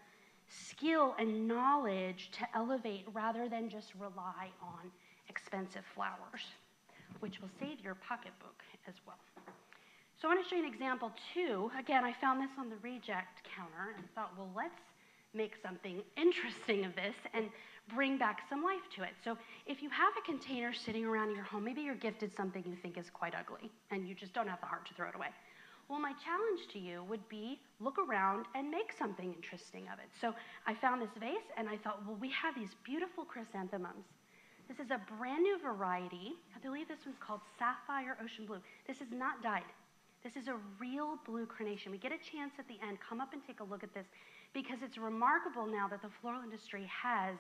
skill and knowledge to elevate rather than just rely on expensive flowers, which will save your pocketbook as well. So I want to show you an example too. Again, I found this on the reject counter and thought, well, let's make something interesting of this and bring back some life to it. So if you have a container sitting around in your home, maybe you're gifted something you think is quite ugly and you just don't have the heart to throw it away. Well, my challenge to you would be look around and make something interesting of it. So I found this vase and I thought, well, we have these beautiful chrysanthemums. This is a brand new variety. I believe this one's called Sapphire Ocean Blue. This is not dyed. This is a real blue carnation. We get a chance at the end, come up and take a look at this, because it's remarkable now that the floral industry has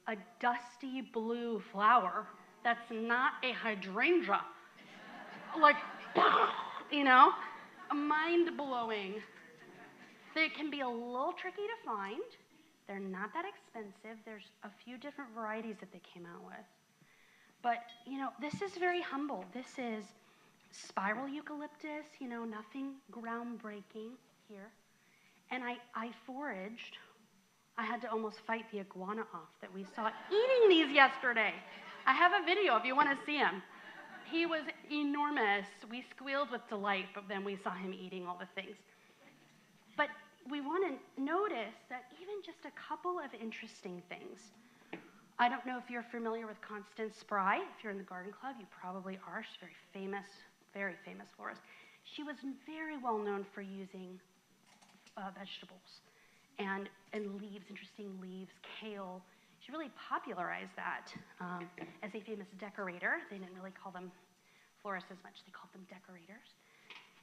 a dusty blue flower that's not a hydrangea. Like, you know, mind-blowing. They can be a little tricky to find. They're not that expensive. There's a few different varieties that they came out with. But, you know, this is very humble. This is spiral eucalyptus, you know, nothing groundbreaking here. And I foraged. I had to almost fight the iguana off that we saw eating these yesterday. I have a video if you want to see him. He was enormous. We squealed with delight, but then we saw him eating all the things. But we want to notice that even just a couple of interesting things. I don't know if you're familiar with Constance Spry. If you're in the garden club, you probably are. She's very famous florist. She was very well known for using vegetables and leaves, interesting leaves, kale. She really popularized that as a famous decorator. They didn't really call them florists as much. They called them decorators.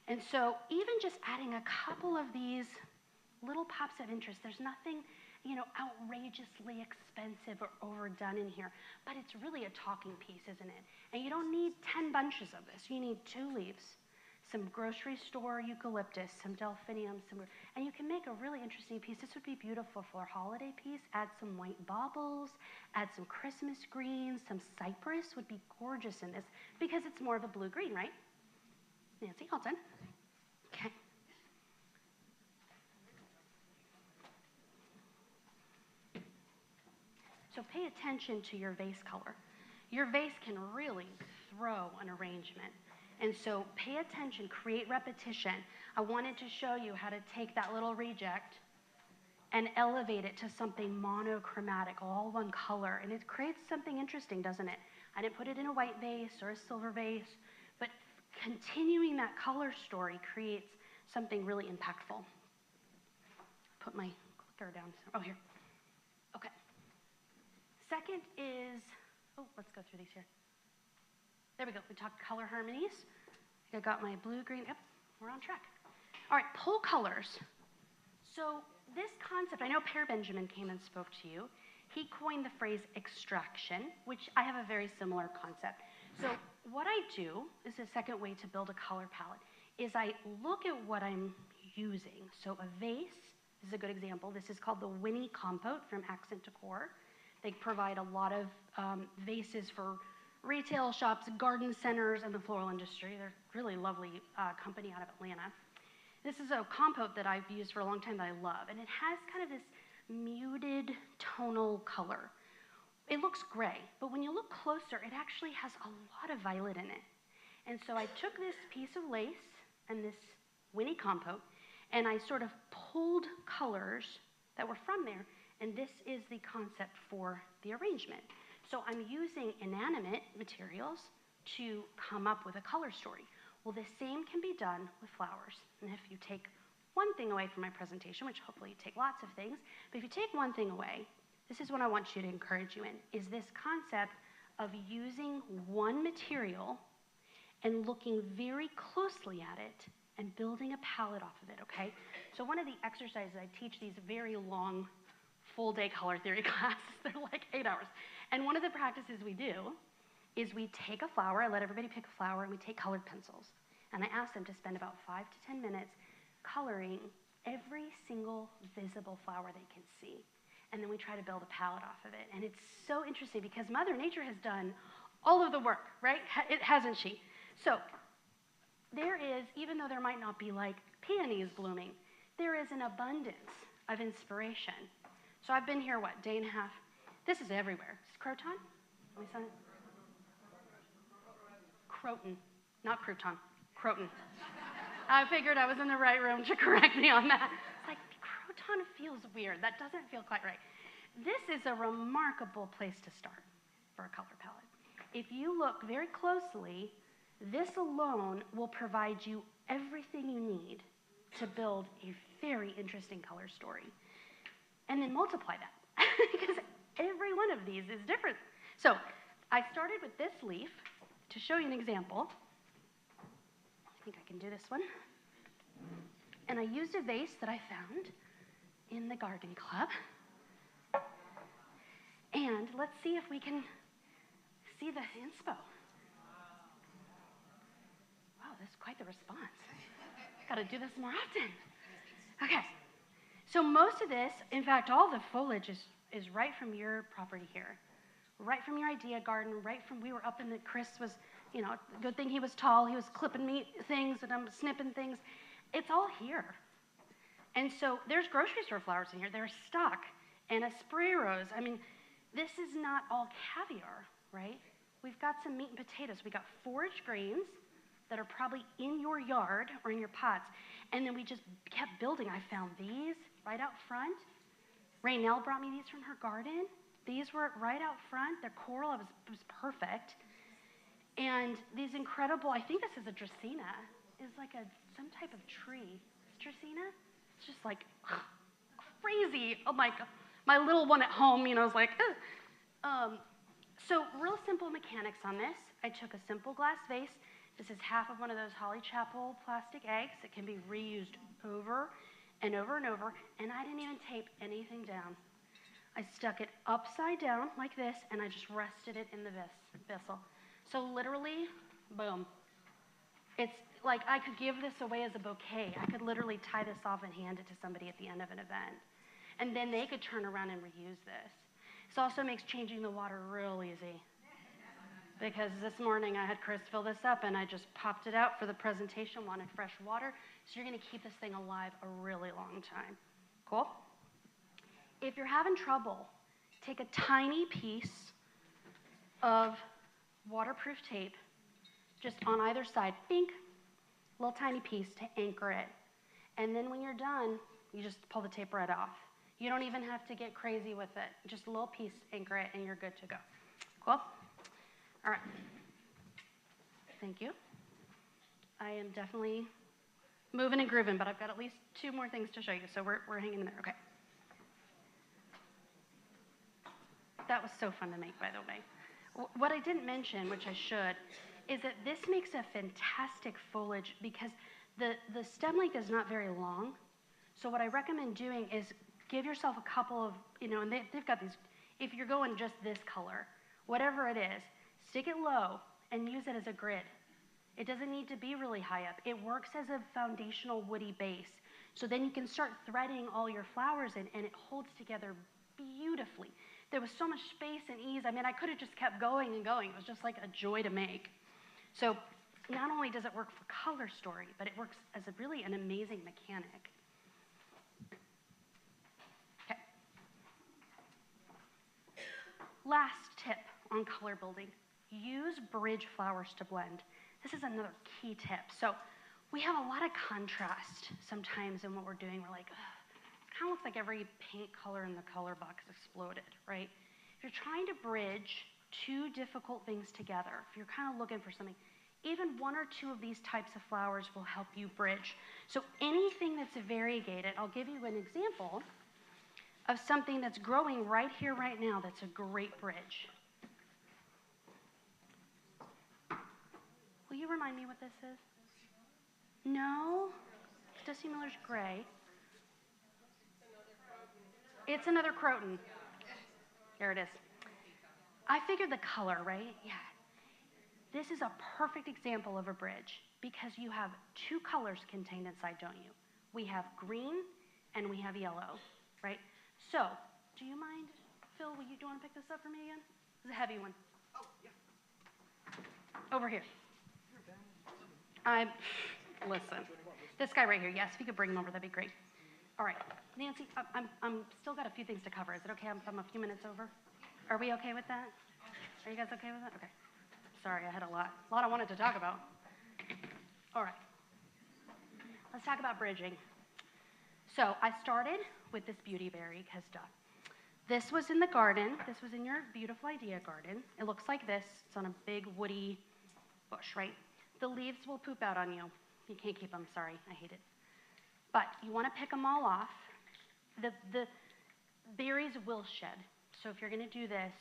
And so even just adding a couple of these little pops of interest, there's nothing, outrageously expensive or overdone in here, but it's really a talking piece, isn't it? And you don't need 10 bunches of this. You need 2 leaves, some grocery store eucalyptus, some delphinium, and you can make a really interesting piece. This would be beautiful for a holiday piece. Add some white baubles, add some Christmas greens, some cypress would be gorgeous in this because it's more of a blue-green, right? Nancy, all done. Okay. So pay attention to your vase color. Your vase can really throw an arrangement. And so pay attention, create repetition. I wanted to show you how to take that little reject and elevate it to something monochromatic, all one color. And it creates something interesting, doesn't it? I didn't put it in a white vase or a silver vase, but continuing that color story creates something really impactful. Put my clicker down. Oh, here. Okay. Second is, let's go through these here. There we go. We talked color harmonies. I got my blue, green. Yep, we're on track. All right, pull colors. So this concept, I know Per Benjamin came and spoke to you. He coined the phrase extraction, which I have a very similar concept. So what I do, is the second way to build a color palette, is I look at what I'm using. So a vase is a good example. This is called the Winnie Compote from Accent Decor. They provide a lot of vases for retail shops, garden centers, and the floral industry. They're a really lovely company out of Atlanta. This is a compote that I've used for a long time that I love, and it has kind of this muted tonal color. It looks gray, but when you look closer, it actually has a lot of violet in it. And so I took this piece of lace and this Winnie Compote, and I sort of pulled colors that were from there, and this is the concept for the arrangement. So I'm using inanimate materials to come up with a color story. Well, the same can be done with flowers. And if you take one thing away from my presentation, which hopefully you take lots of things, but if you take one thing away, this is what I want you to encourage you in, is this concept of using one material and looking very closely at it and building a palette off of it, okay? So one of the exercises, I teach these very long full-day color theory classes. They're like 8 hours. And one of the practices we do is we take a flower, I let everybody pick a flower, and we take colored pencils. And I ask them to spend about 5 to 10 minutes coloring every single visible flower they can see. And then we try to build a palette off of it. And it's so interesting because Mother Nature has done all of the work, right? Hasn't she? So there is, even though there might not be like peonies blooming, there is an abundance of inspiration. So I've been here, day and a half? This is everywhere. Is Croton? Croton, not crouton, Croton. I figured I was in the right room to correct me on that. It's like, Croton feels weird. That doesn't feel quite right. This is a remarkable place to start for a color palette. If you look very closely, this alone will provide you everything you need to build a very interesting color story. And then multiply that, because every one of these is different. So I started with this leaf to show you an example. I think I can do this one. And I used a vase that I found in the garden club. And let's see if we can see the inspo. Wow, that's quite the response. Got to do this more often. Okay. So most of this, in fact, all the foliage is right from your property here, right from your idea garden, we were up in the, Chris was, good thing he was tall, he was clipping me things and I'm snipping things. It's all here. And so there's grocery store flowers in here. There's stock and a spray rose. I mean, this is not all caviar, right? we've got some meat and potatoes. We got forage greens that are probably in your yard or in your pots. And then we just kept building. I found these right out front. Raynell brought me these from her garden. These were right out front. They're coral. It was perfect. And these incredible, I think this is a Dracaena. It's like some type of tree. Dracaena? It's just like crazy. Oh my God. My little one at home, you know, was like, ugh. So real simple mechanics on this. I took a simple glass vase. This is half of one of those Holly Chapel plastic eggs. It can be reused over and over and over. And I didn't even tape anything down. I stuck it upside down like this, and I just rested it in the vessel. So literally, boom. It's like I could give this away as a bouquet. I could literally tie this off and hand it to somebody at the end of an event. And then they could turn around and reuse this. This also makes changing the water real easy. Because this morning I had Chris fill this up and I just popped it out for the presentation, wanted fresh water. So you're gonna keep this thing alive a really long time. Cool? If you're having trouble, take a tiny piece of waterproof tape, just on either side, bink, little tiny piece to anchor it. And then when you're done, you just pull the tape right off. You don't even have to get crazy with it. Just a little piece, anchor it, and you're good to go. Cool? All right. Thank you. I am definitely moving and grooving, but I've got at least 2 more things to show you, so we're hanging in there. Okay. That was so fun to make, by the way. What I didn't mention, which I should, is that this makes a fantastic foliage because the stem length is not very long. So what I recommend doing is give yourself a couple of, you know, and they've got these, if you're going just this color, whatever it is, stick it low and use it as a grid. It doesn't need to be really high up. It works as a foundational woody base. So then you can start threading all your flowers in and it holds together beautifully. There was so much space and ease. I mean, I could have just kept going and going. It was just like a joy to make. So not only does it work for color story, but it works as really an amazing mechanic. Okay. Last tip on color building, use bridge flowers to blend. This is another key tip. So we have a lot of contrast sometimes in what we're doing. We're like, ugh. Kind of looks like every paint color in the color box exploded, right? If you're trying to bridge 2 difficult things together, if you're kind of looking for something, even 1 or 2 of these types of flowers will help you bridge. So anything that's variegated, I'll give you an example of something that's growing right here, right now, that's a great bridge. Will you remind me what this is? No? Dusty Miller's gray. It's another croton. There it is. I figured the color, right? Yeah. This is a perfect example of a bridge because you have 2 colors contained inside, don't you? We have green and we have yellow, right? So, do you mind, Phil, do you want to pick this up for me again? It's a heavy one. Oh, yeah. Over here. Listen, this guy right here, yes, if you could bring him over, that'd be great. All right, Nancy, I'm still got a few things to cover. Is it okay I'm a few minutes over? Are we okay with that? Are you guys okay with that? Okay. Sorry, I had a lot I wanted to talk about. All right. Let's talk about bridging. So I started with this beauty berry because duh. This was in the garden. This was in your beautiful idea garden. It looks like this. It's on a big woody bush, right? The leaves will poop out on you. You can't keep them, sorry, I hate it. But you want to pick them all off. The berries will shed. So if you're going to do this,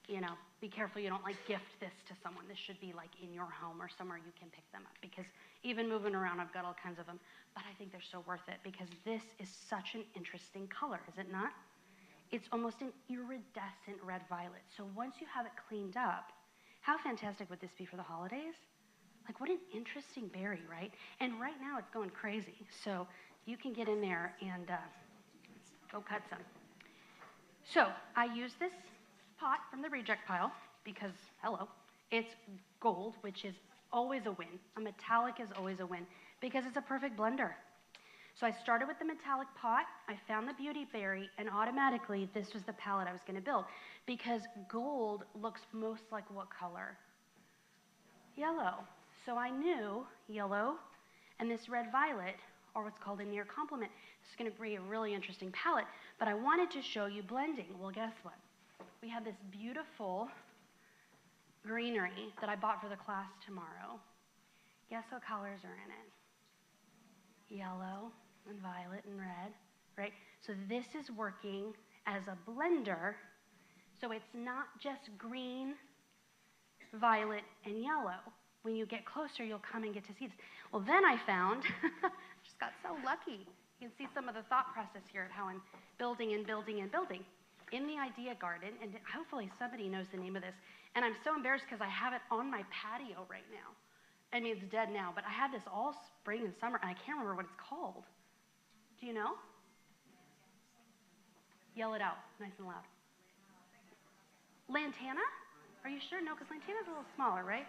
you know, be careful you don't like gift this to someone. This should be like in your home or somewhere you can pick them up because even moving around, I've got all kinds of them. But I think they're so worth it because this is such an interesting color, is it not? It's almost an iridescent red violet. So once you have it cleaned up, how fantastic would this be for the holidays? Like, what an interesting berry, right? And right now, it's going crazy. So you can get in there and go cut some. So I use this pot from the reject pile because, hello, it's gold, which is always a win. A metallic is always a win because it's a perfect blender. So I started with the metallic pot, I found the beauty berry, and automatically this was the palette I was going to build, because gold looks most like what color? Yellow. So I knew yellow and this red violet, or what's called a near complement, is going to be a really interesting palette, but I wanted to show you blending. Well, guess what? We have this beautiful greenery that I bought for the class tomorrow. Guess what colors are in it? Yellow and violet and red, right? So this is working as a blender, so it's not just green, violet, and yellow. When you get closer, you'll come and get to see this. Well, then I found, just got so lucky. You can see some of the thought process here at how I'm building and building and building. In the idea garden, and hopefully somebody knows the name of this, and I'm so embarrassed because I have it on my patio right now. I mean, it's dead now, but I had this all spring and summer, and I can't remember what it's called. Do you know? Yell it out, nice and loud. Lantana? Are you sure? No, because Lantana's a little smaller, right?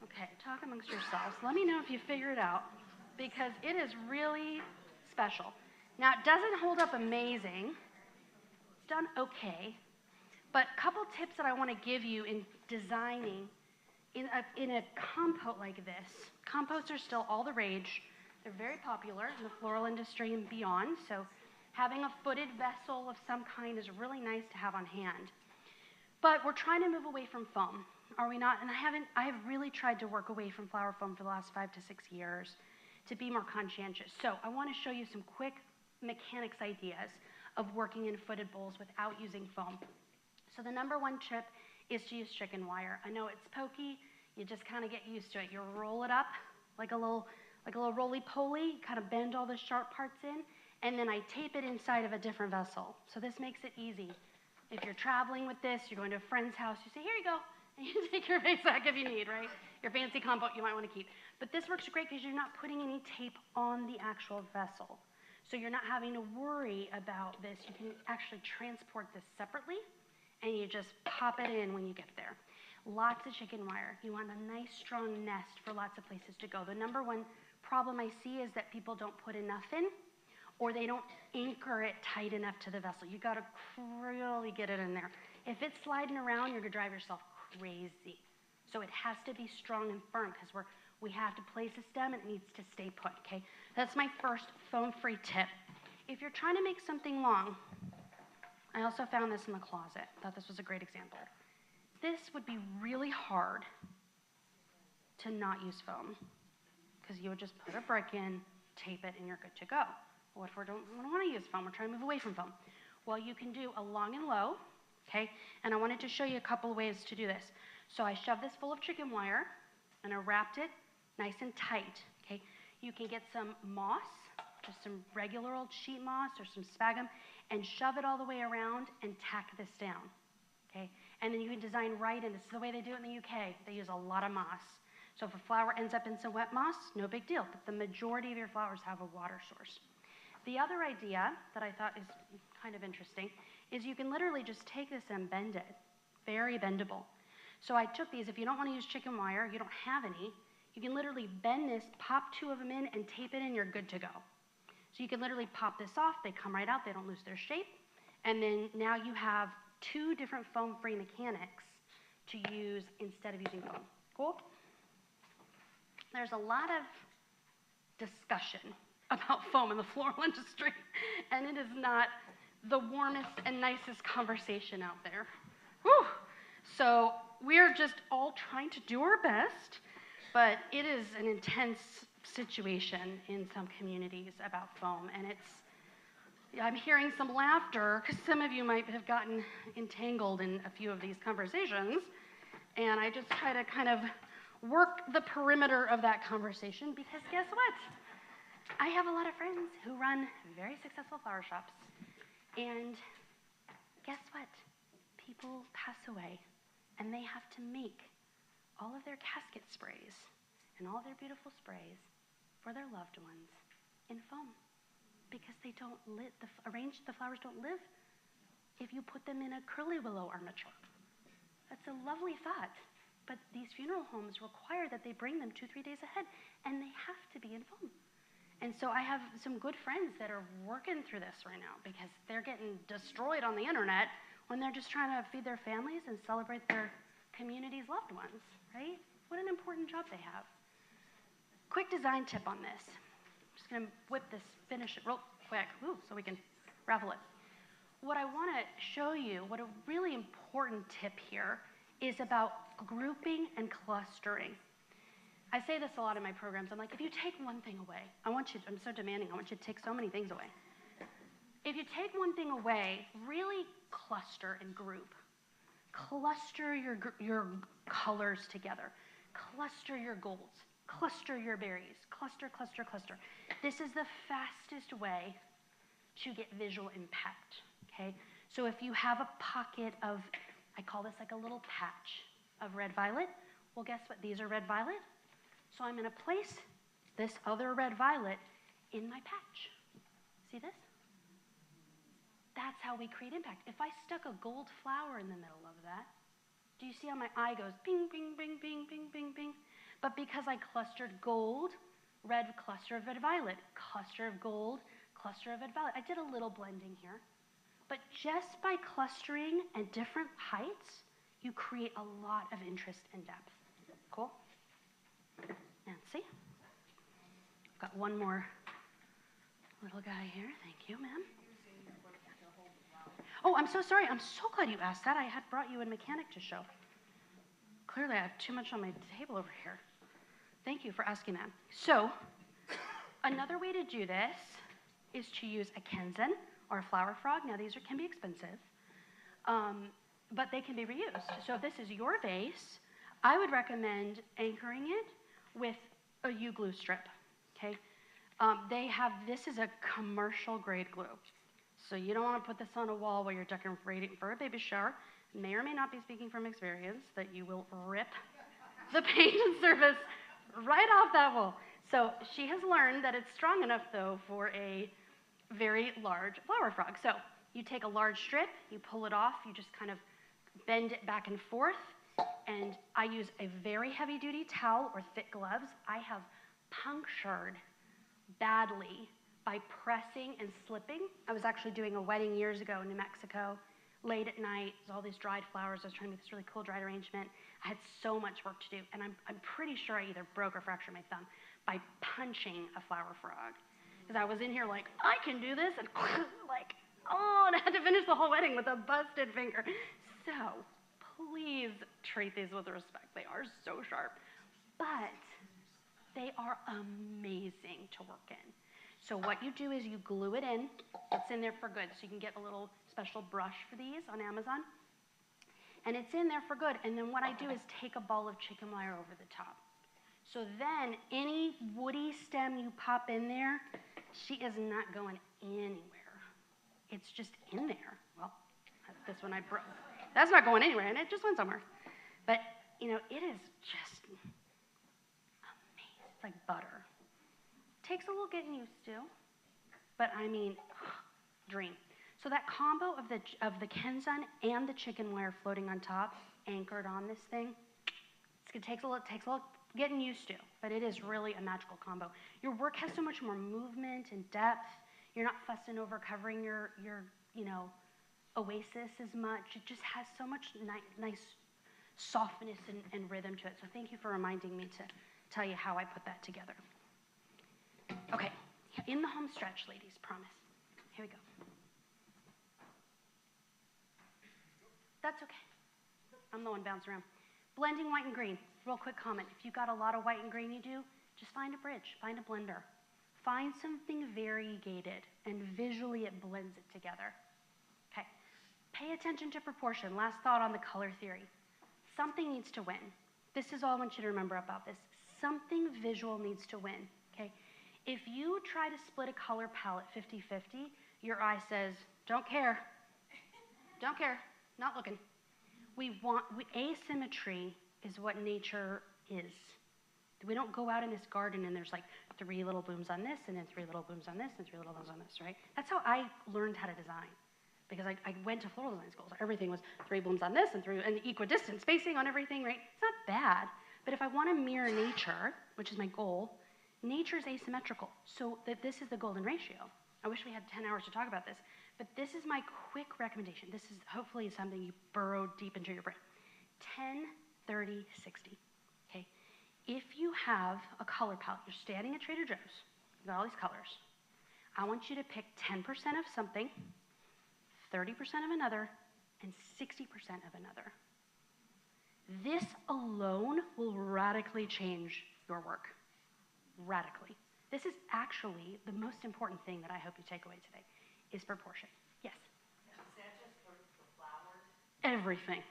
Okay, talk amongst yourselves. Let me know if you figure it out, because it is really special. Now, it doesn't hold up amazing. It's done okay. But a couple tips that I want to give you in designing in a compote like this. Compotes are still all the rage. They're very popular in the floral industry and beyond, so having a footed vessel of some kind is really nice to have on hand. But we're trying to move away from foam, are we not? And I have really tried to work away from flower foam for the last 5 to 6 years to be more conscientious. So I want to show you some quick mechanics ideas of working in footed bowls without using foam. So the number one tip is to use chicken wire. I know it's pokey, you just kind of get used to it. You roll it up like a little roly-poly, kind of bend all the sharp parts in, and then I tape it inside of a different vessel. So this makes it easy. If you're traveling with this, you're going to a friend's house, you say, here you go, and you take your vase back if you need, right? Your fancy compote you might want to keep. But this works great because you're not putting any tape on the actual vessel. So you're not having to worry about this. You can actually transport this separately, and you just pop it in when you get there. Lots of chicken wire. You want a nice strong nest for lots of places to go. The number one problem I see is that people don't put enough in, or they don't anchor it tight enough to the vessel. You gotta really get it in there. If it's sliding around, you're gonna drive yourself crazy. So it has to be strong and firm because we have to place a stem and it needs to stay put, okay? That's my first foam-free tip. If you're trying to make something long, I also found this in the closet. Thought this was a great example. This would be really hard to not use foam because you would just put a brick in, tape it, and you're good to go. What if we don't want to use foam? We're trying to move away from foam. Well, you can do a long and low, okay? And I wanted to show you a couple of ways to do this. So I shoved this full of chicken wire, and I wrapped it nice and tight, okay? You can get some moss, just some regular old sheet moss or some sphagnum, and shove it all the way around and tack this down, okay? And then you can design right in. This is the way they do it in the UK. They use a lot of moss. So if a flower ends up in some wet moss, no big deal, but the majority of your flowers have a water source. The other idea that I thought is kind of interesting is you can literally just take this and bend it. Very bendable. So I took these. If you don't want to use chicken wire, you don't have any, you can literally bend this, pop 2 of them in, and tape it in, you're good to go. So you can literally pop this off, they come right out, they don't lose their shape, and then now you have 2 different foam-free mechanics to use instead of using foam. Cool? There's a lot of discussion about foam in the floral industry, and it is not the warmest and nicest conversation out there. Whew. So we're just all trying to do our best, but it is an intense situation in some communities about foam, and I'm hearing some laughter because some of you might have gotten entangled in a few of these conversations, and I just try to kind of work the perimeter of that conversation because guess what? I have a lot of friends who run very successful flower shops, and guess what? People pass away, and they have to make all of their casket sprays and all of their beautiful sprays for their loved ones in foam because they don't the flowers don't live if you put them in a curly willow armature. That's a lovely thought, but these funeral homes require that they bring them 2-3 days ahead, and they have to be in foam. And so I have some good friends that are working through this right now because they're getting destroyed on the internet when they're just trying to feed their families and celebrate their community's loved ones, right? What an important job they have. Quick design tip on this. I'm just gonna finish it real quick, so we can raffle it. What I wanna show you, what a really important tip here is about grouping and clustering. I say this a lot in my programs. I'm like, if you take one thing away, I'm so demanding, I want you to take so many things away. If you take one thing away, really cluster and group. Cluster your colors together. Cluster your golds. Cluster your berries. Cluster, cluster, cluster. This is the fastest way to get visual impact, okay? So if you have a pocket of, I call this like a little patch of red violet, well, guess what? These are red violet. So I'm gonna place this other red violet in my patch. See this? That's how we create impact. If I stuck a gold flower in the middle of that, do you see how my eye goes bing, bing, bing, bing, bing, bing, bing? But because I clustered gold, red, cluster of red violet, cluster of gold, cluster of red violet. I did a little blending here. But just by clustering at different heights, you create a lot of interest and depth. Cool? Nancy? I've got one more little guy here. Thank you, ma'am. Oh, I'm so sorry. I'm so glad you asked that. I had brought you a mechanic to show. Clearly, I have too much on my table over here. Thank you for asking that. So, another way to do this is to use a Kenzen or a flower frog. Now, these can be expensive, but they can be reused. So if this is your vase, I would recommend anchoring it with a U-glue strip, okay? This is a commercial grade glue. So you don't want to put this on a wall while you're decorating for a baby shower. May or may not be speaking from experience that you will rip the paint and surface right off that wall. So she has learned that it's strong enough, though, for a very large flower frog. So you take a large strip, you pull it off, you just kind of bend it back and forth, and I use a very heavy-duty towel or thick gloves. I have punctured badly by pressing and slipping. I was actually doing a wedding years ago in New Mexico, late at night, all these dried flowers. I was trying to make this really cool dried arrangement. I had so much work to do, and I'm pretty sure I either broke or fractured my thumb by punching a flower frog. Because I was in here like, I can do this, and like, oh, and I had to finish the whole wedding with a busted finger. So please treat these with respect. They are so sharp, but they are amazing to work in. So what you do is you glue it in. It's in there for good. So you can get a little special brush for these on Amazon. And it's in there for good. And then what I do is take a ball of chicken wire over the top. So then any woody stem you pop in there, she is not going anywhere. It's just in there. Well, this one I broke. That's not going anywhere, and it just went somewhere. But, you know, it is just amazing. It's like butter. Takes a little getting used to, but I mean, dream. So that combo of the Kenzen and the chicken wire floating on top, anchored on this thing, it takes a little getting used to, but it is really a magical combo. Your work has so much more movement and depth. You're not fussing over covering your oasis as much. It just has so much nice softness and rhythm to it. So thank you for reminding me to tell you how I put that together. Okay, in the home stretch, ladies, promise. Here we go. That's okay. I'm the one bouncing around. Blending white and green. Real quick comment. If you've got a lot of white and green you do, just find a bridge, find a blender. Find something variegated, and visually it blends it together. Okay. Pay attention to proportion. Last thought on the color theory. Something needs to win. This is all I want you to remember about this. Something visual needs to win, okay? If you try to split a color palette 50-50, your eye says, don't care, don't care, not looking. Asymmetry is what nature is. We don't go out in this garden and there's like 3 little blooms on this, and then 3 little blooms on this, and 3 little blooms on this, right? That's how I learned how to design. Because I went to floral design school, so everything was 3 blooms on this and equidistant spacing on everything, right? It's not bad, but if I want to mirror nature, which is my goal, nature's asymmetrical. So this is the golden ratio. I wish we had 10 hours to talk about this, but this is my quick recommendation. This is hopefully something you burrow deep into your brain. 10, 30, 60, okay? If you have a color palette, you're standing at Trader Joe's, you got all these colors. I want you to pick 10% of something, 30% of another, and 60% of another. This alone will radically change your work. Radically. This is actually the most important thing that I hope you take away today, is proportion. Yes? Is that just for flowers? Everything.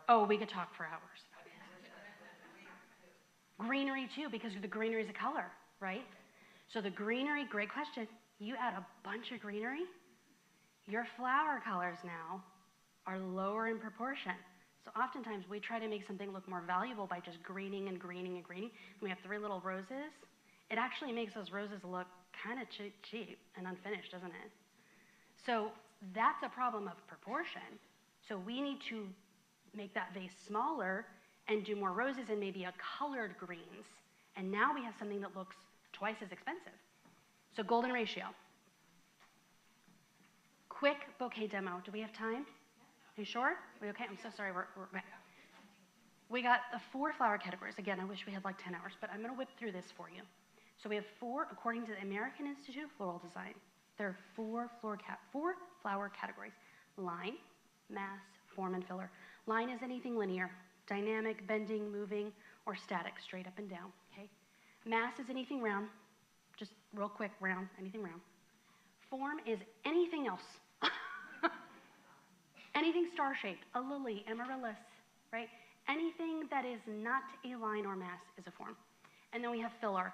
Oh, we could talk for hours. Greenery too, because the greenery is a color, right? So the greenery, great question. You add a bunch of greenery, your flower colors now are lower in proportion. So oftentimes we try to make something look more valuable by just greening and greening and greening. We have 3 little roses. It actually makes those roses look kind of cheap and unfinished, doesn't it? So that's a problem of proportion. So we need to make that vase smaller and do more roses and maybe a colored greens. And now we have something that looks twice as expensive. So golden ratio. Quick bouquet demo. Do we have time? Are you sure? Are we okay? I'm so sorry. We're okay. We got the 4 flower categories. Again, I wish we had like 10 hours, but I'm going to whip through this for you. So we have 4, according to the American Institute of Floral Design, there are 4 flower categories: line, mass, form, and filler. Line is anything linear, dynamic, bending, moving, or static, straight up and down, okay? Mass is anything round, just real quick, round, anything round. Form is anything else. Anything star-shaped, a lily, amaryllis, right? Anything that is not a line or mass is a form. And then we have filler.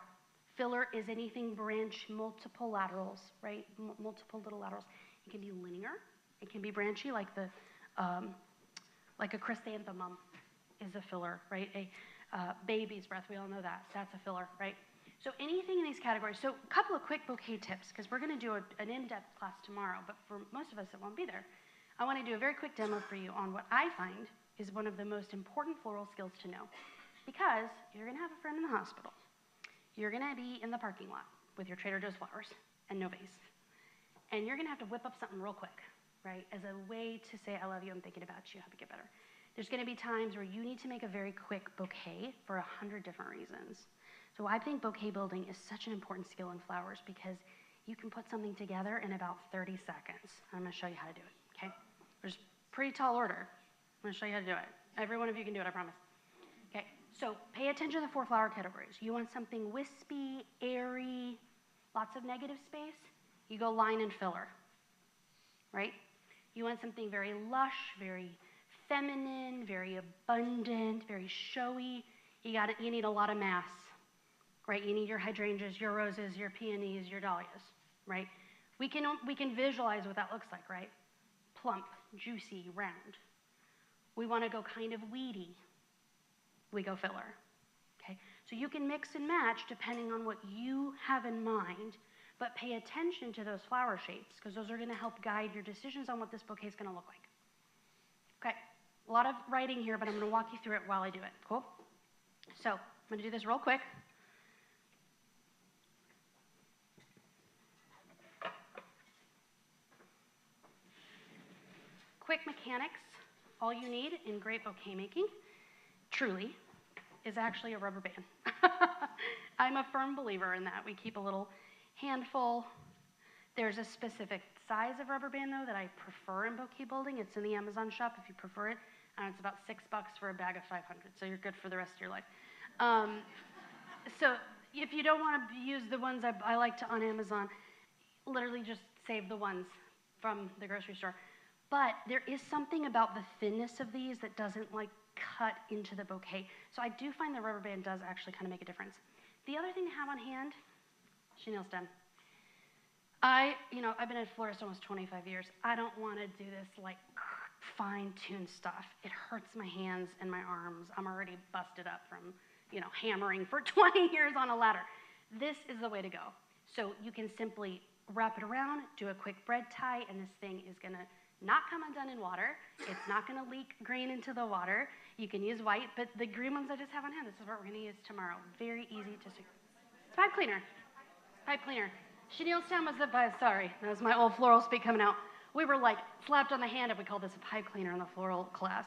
Filler is anything branch, multiple laterals, right? Multiple little laterals. It can be linear. It can be branchy, like a chrysanthemum is a filler, right? A baby's breath, we all know that. That's a filler, right? So anything in these categories. So a couple of quick bouquet tips, because we're going to do an in-depth class tomorrow, but for most of us that won't be there, I want to do a very quick demo for you on what I find is one of the most important floral skills to know. Because you're going to have a friend in the hospital. You're going to be in the parking lot with your Trader Joe's flowers and no vase. And you're going to have to whip up something real quick, right? As a way to say, I love you, I'm thinking about you, how to get better. There's going to be times where you need to make a very quick bouquet for 100 different reasons. So I think bouquet building is such an important skill in flowers because you can put something together in about 30 seconds. I'm going to show you how to do it, okay? There's pretty tall order. I'm going to show you how to do it. Every one of you can do it, I promise. Okay, so pay attention to the 4 flower categories. You want something wispy, airy, lots of negative space? You go line and filler, right? You want something very lush, very feminine, very abundant, very showy. You need a lot of mass, right? You need your hydrangeas, your roses, your peonies, your dahlias, right? We can visualize what that looks like, right? Plump, juicy, round. We want to go kind of weedy. We go filler, okay? So you can mix and match depending on what you have in mind, but pay attention to those flower shapes because those are going to help guide your decisions on what this bouquet is going to look like. Okay, a lot of writing here, but I'm going to walk you through it while I do it. Cool? So I'm going to do this real quick. Quick mechanics. All you need in great bouquet making, truly, is actually a rubber band. I'm a firm believer in that. We keep a little handful. There's a specific size of rubber band, though, that I prefer in bouquet building. It's in the Amazon shop if you prefer it. It's about $6 for a bag of 500, so you're good for the rest of your life. So if you don't want to use the ones I like to on Amazon, literally just save the ones from the grocery store. But there is something about the thinness of these that doesn't like cut into the bouquet. So I do find the rubber band does actually kind of make a difference. The other thing to have on hand, chenille stem. I've been a florist almost 25 years. I don't want to do this like fine-tuned stuff. It hurts my hands and my arms. I'm already busted up from, hammering for 20 years on a ladder. This is the way to go. So you can simply wrap it around, do a quick bread tie, and this thing is going to not come undone in water. It's not going to leak green into the water. You can use white, but the green ones I just have on hand, this is what we're going to use tomorrow. Very easy to see. Pipe cleaner. Pipe cleaner. Chenille stem was the, sorry, that was my old floral speak coming out. We were like slapped on the hand if we called this a pipe cleaner in the floral class.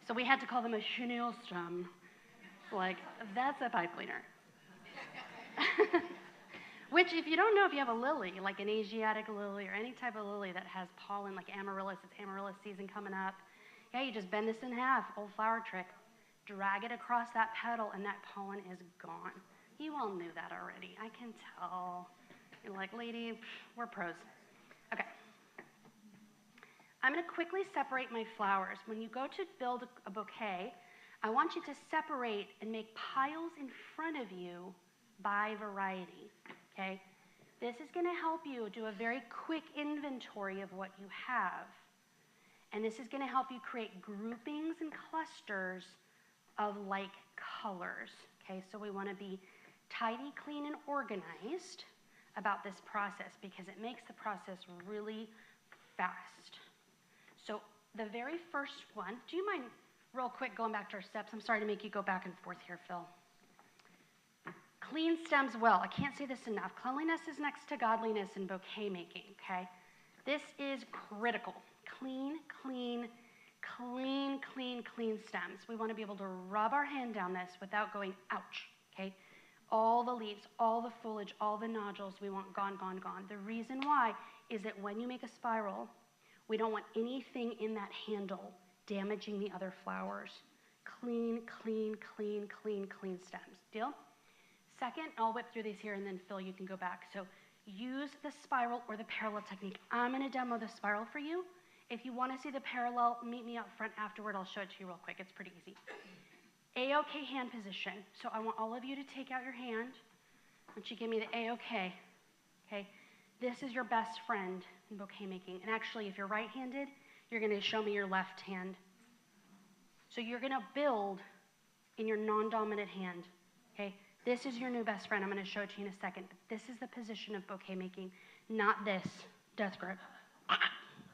So we had to call them a chenille stem. Like, that's a pipe cleaner. Which, if you don't know, if you have a lily, like an Asiatic lily or any type of lily that has pollen, like amaryllis, it's amaryllis season coming up. Yeah, you just bend this in half, old flower trick. Drag it across that petal, and that pollen is gone. You all knew that already. I can tell. You're like, lady, we're pros. Okay. I'm going to quickly separate my flowers. When you go to build a bouquet, I want you to separate and make piles in front of you by variety, okay? This is going to help you do a very quick inventory of what you have. And this is going to help you create groupings and clusters of like colors, okay? So we want to be tidy, clean, and organized about this process because it makes the process really fast. So the very first one, do you mind real quick going back to our steps? I'm sorry to make you go back and forth here, Phil. Clean stems well. I can't say this enough. Cleanliness is next to godliness in bouquet making, okay? This is critical. Clean, clean, clean, clean, clean stems. We want to be able to rub our hand down this without going, ouch, okay? All the leaves, all the foliage, all the nodules, we want gone, gone, gone. The reason why is that when you make a spiral, we don't want anything in that handle damaging the other flowers. Clean, clean, clean, clean, clean stems. Deal? Second, I'll whip through these here, and then Phil, you can go back. So use the spiral or the parallel technique. I'm going to demo the spiral for you. If you want to see the parallel, meet me up front afterward. I'll show it to you real quick. It's pretty easy. A-OK hand position. So I want all of you to take out your hand. I want you to give me the A-OK. Okay? This is your best friend in bouquet making. And actually, if you're right-handed, you're going to show me your left hand. So you're going to build in your non-dominant hand. Okay? This is your new best friend. I'm going to show it to you in a second. But this is the position of bouquet making, not this death grip.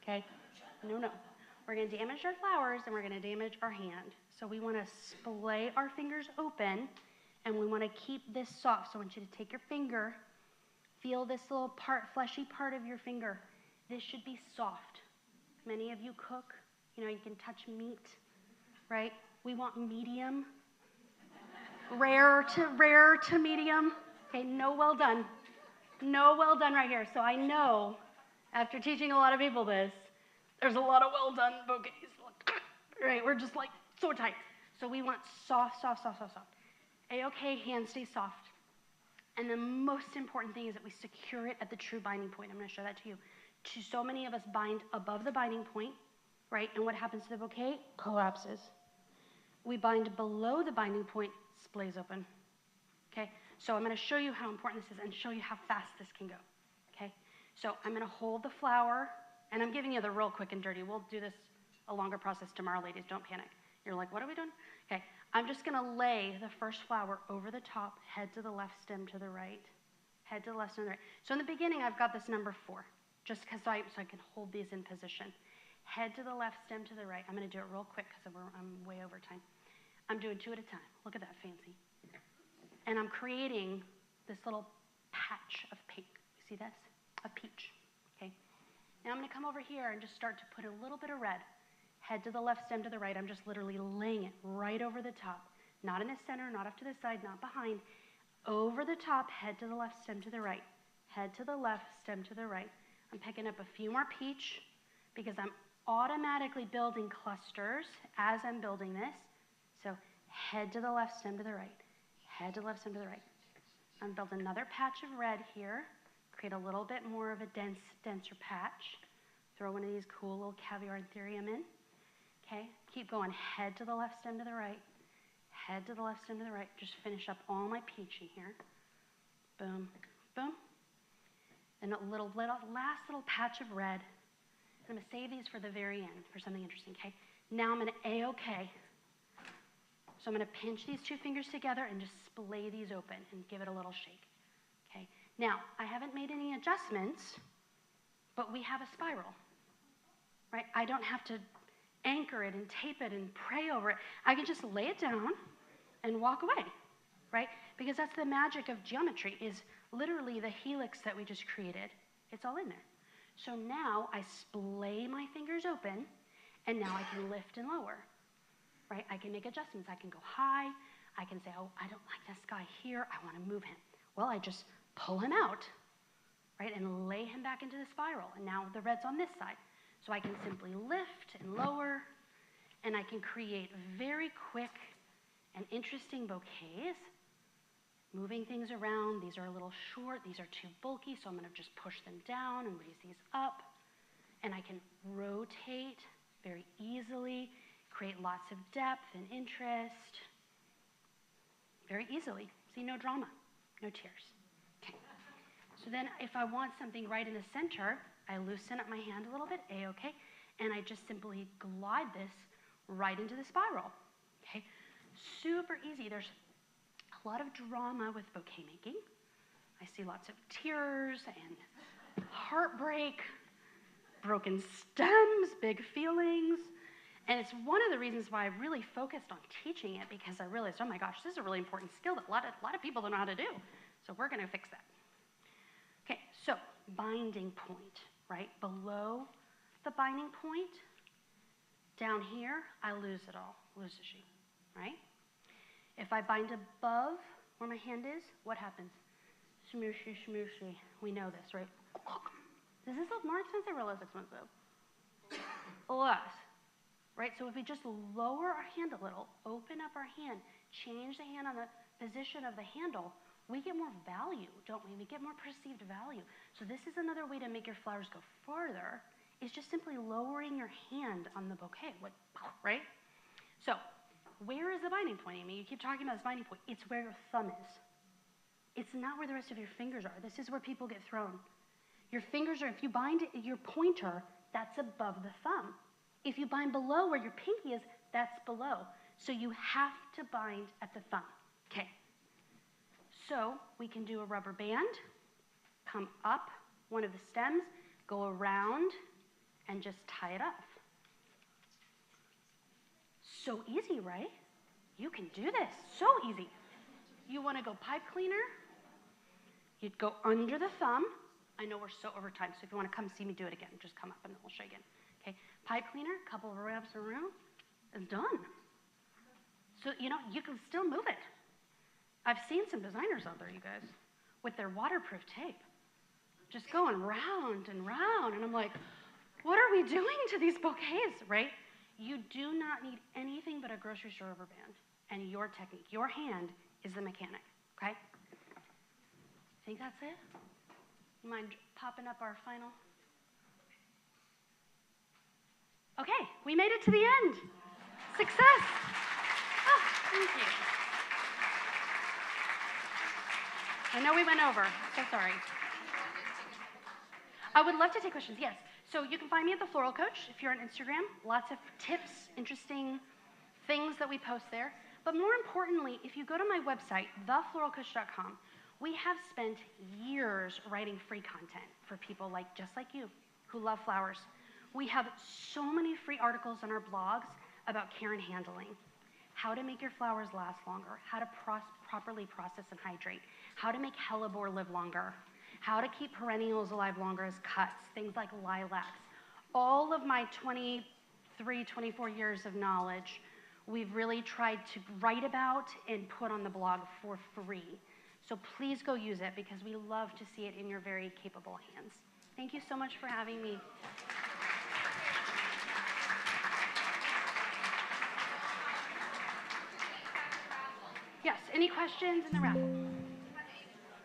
Okay? No, no. We're going to damage our flowers, and we're going to damage our hand. So we want to splay our fingers open, and we want to keep this soft. So I want you to take your finger, feel this little part, fleshy part of your finger. This should be soft. Many of you cook. You know, you can touch meat, right? We want medium. Rare to medium. Okay, no well done. No well done right here. So I know, after teaching a lot of people this, there's a lot of well done bouquets. Right, we're just like so tight. So we want soft, soft, soft, soft, soft. A-OK, hands stay soft. And the most important thing is that we secure it at the true binding point. I'm going to show that to you. So many of us bind above the binding point, right? And what happens to the bouquet? Collapses. We bind below the binding point, splays open. Okay? So I'm going to show you how important this is and show you how fast this can go. Okay? So I'm going to hold the flower, and I'm giving you the real quick and dirty. We'll do this a longer process tomorrow, ladies. Don't panic. You're like, what are we doing? Okay. I'm just going to lay the first flower over the top, head to the left, stem to the right. Head to the left, stem to the right. So in the beginning, I've got this number 4, just because so I can hold these in position. Head to the left, stem to the right. I'm going to do it real quick because I'm way over time. I'm doing 2 at a time. Look at that, fancy. And I'm creating this little patch of pink. You see this? A peach. Okay. Now I'm going to come over here and just start to put a little bit of red. Head to the left, stem to the right. I'm just literally laying it right over the top. Not in the center, not off to the side, not behind. Over the top, head to the left, stem to the right. Head to the left, stem to the right. I'm picking up a few more peach because I'm automatically building clusters as I'm building this. So head to the left, stem to the right. Head to the left, stem to the right. I'm building another patch of red here. Create a little bit more of a denser patch. Throw one of these cool little caviar anthurium in. Okay, keep going. Head to the left, stem to the right. Head to the left, stem to the right. Just finish up all my peach in here. Boom, boom. And a last little patch of red. I'm going to save these for the very end for something interesting, okay? Now I'm going to A-OK. So I'm going to pinch these 2 fingers together and just splay these open and give it a little shake, okay? Now, I haven't made any adjustments, but we have a spiral, right? I don't have to anchor it and tape it and pray over it. I can just lay it down and walk away. right? Because that's the magic of geometry, is literally the helix that we just created. It's all in there. So now I splay my fingers open, and now I can lift and lower, right? I can make adjustments. I can go high. I can say, oh, I don't like this guy here. I want to move him. Well, I just pull him out, right, and lay him back into the spiral. And now the red's on this side. So I can simply lift and lower, and I can create very quick and interesting bouquets, moving things around. These are a little short. These are too bulky, so I'm going to just push them down and raise these up. And I can rotate very easily, create lots of depth and interest very easily. See, no drama, no tears. Okay. So then if I want something right in the center, I loosen up my hand a little bit, A-okay, and I just simply glide this right into the spiral. Okay. Super easy. There's a lot of drama with bouquet making. I see lots of tears and heartbreak, broken stems, big feelings. And it's one of the reasons why I really focused on teaching it, because I realized, oh my gosh, this is a really important skill that a lot of people don't know how to do. So we're going to fix that. Okay, so binding point, right? Below the binding point, down here, I lose it all, lose the shape, right? If I bind above where my hand is, what happens? Smooshy, smooshy. We know this, right? Does this look more expensive or less expensive? Less, right? So if we just lower our hand a little, open up our hand, change the hand on the position of the handle, we get more value, don't we? We get more perceived value. So this is another way to make your flowers go farther, is just simply lowering your hand on the bouquet, right? So where is the binding point, Amy? You keep talking about this binding point. It's where your thumb is. It's not where the rest of your fingers are. This is where people get thrown. Your fingers are, if you bind your pointer, that's above the thumb. If you bind below where your pinky is, that's below. So you have to bind at the thumb. Okay. So we can do a rubber band, come up one of the stems, go around, and just tie it off. So easy, right? You can do this. So easy. You want to go pipe cleaner? You'd go under the thumb. I know we're so over time, so if you want to come see me do it again, just come up and we'll show you again. Okay, pipe cleaner, couple of wraps around, it's done. So, you know, you can still move it. I've seen some designers out there, you guys, with their waterproof tape, just going round and round, and I'm like, what are we doing to these bouquets, right? You do not need anything but a grocery store rubber band and your technique. Your hand is the mechanic, okay? Think that's it? You mind popping up our final? Okay, we made it to the end. Success. Oh, thank you. I know we went over, so sorry. I would love to take questions, yes. So you can find me at The Floral Coach if you're on Instagram. Lots of tips, interesting things that we post there. But more importantly, if you go to my website, thefloralcoach.com, we have spent years writing free content for people just like you who love flowers. We have so many free articles on our blogs about care and handling, how to make your flowers last longer, how to properly process and hydrate, how to make hellebore live longer, how to keep perennials alive longer as cuts, things like lilacs. All of my 23, 24 years of knowledge, we've really tried to write about and put on the blog for free. So please go use it because we love to see it in your very capable hands. Thank you so much for having me. Yes, any questions in the raffle?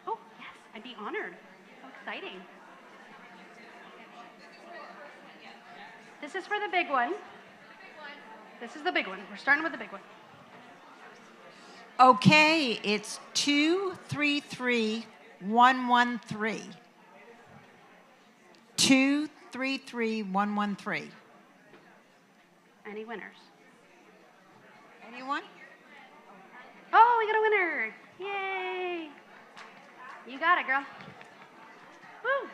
Oh, yes, I'd be honored. So exciting. This is for the big one. This is the big one. We're starting with the big one. Okay, it's 233113. 233113. Any winners? Anyone? Oh, we got a winner. Yay. You got it, girl. Woo.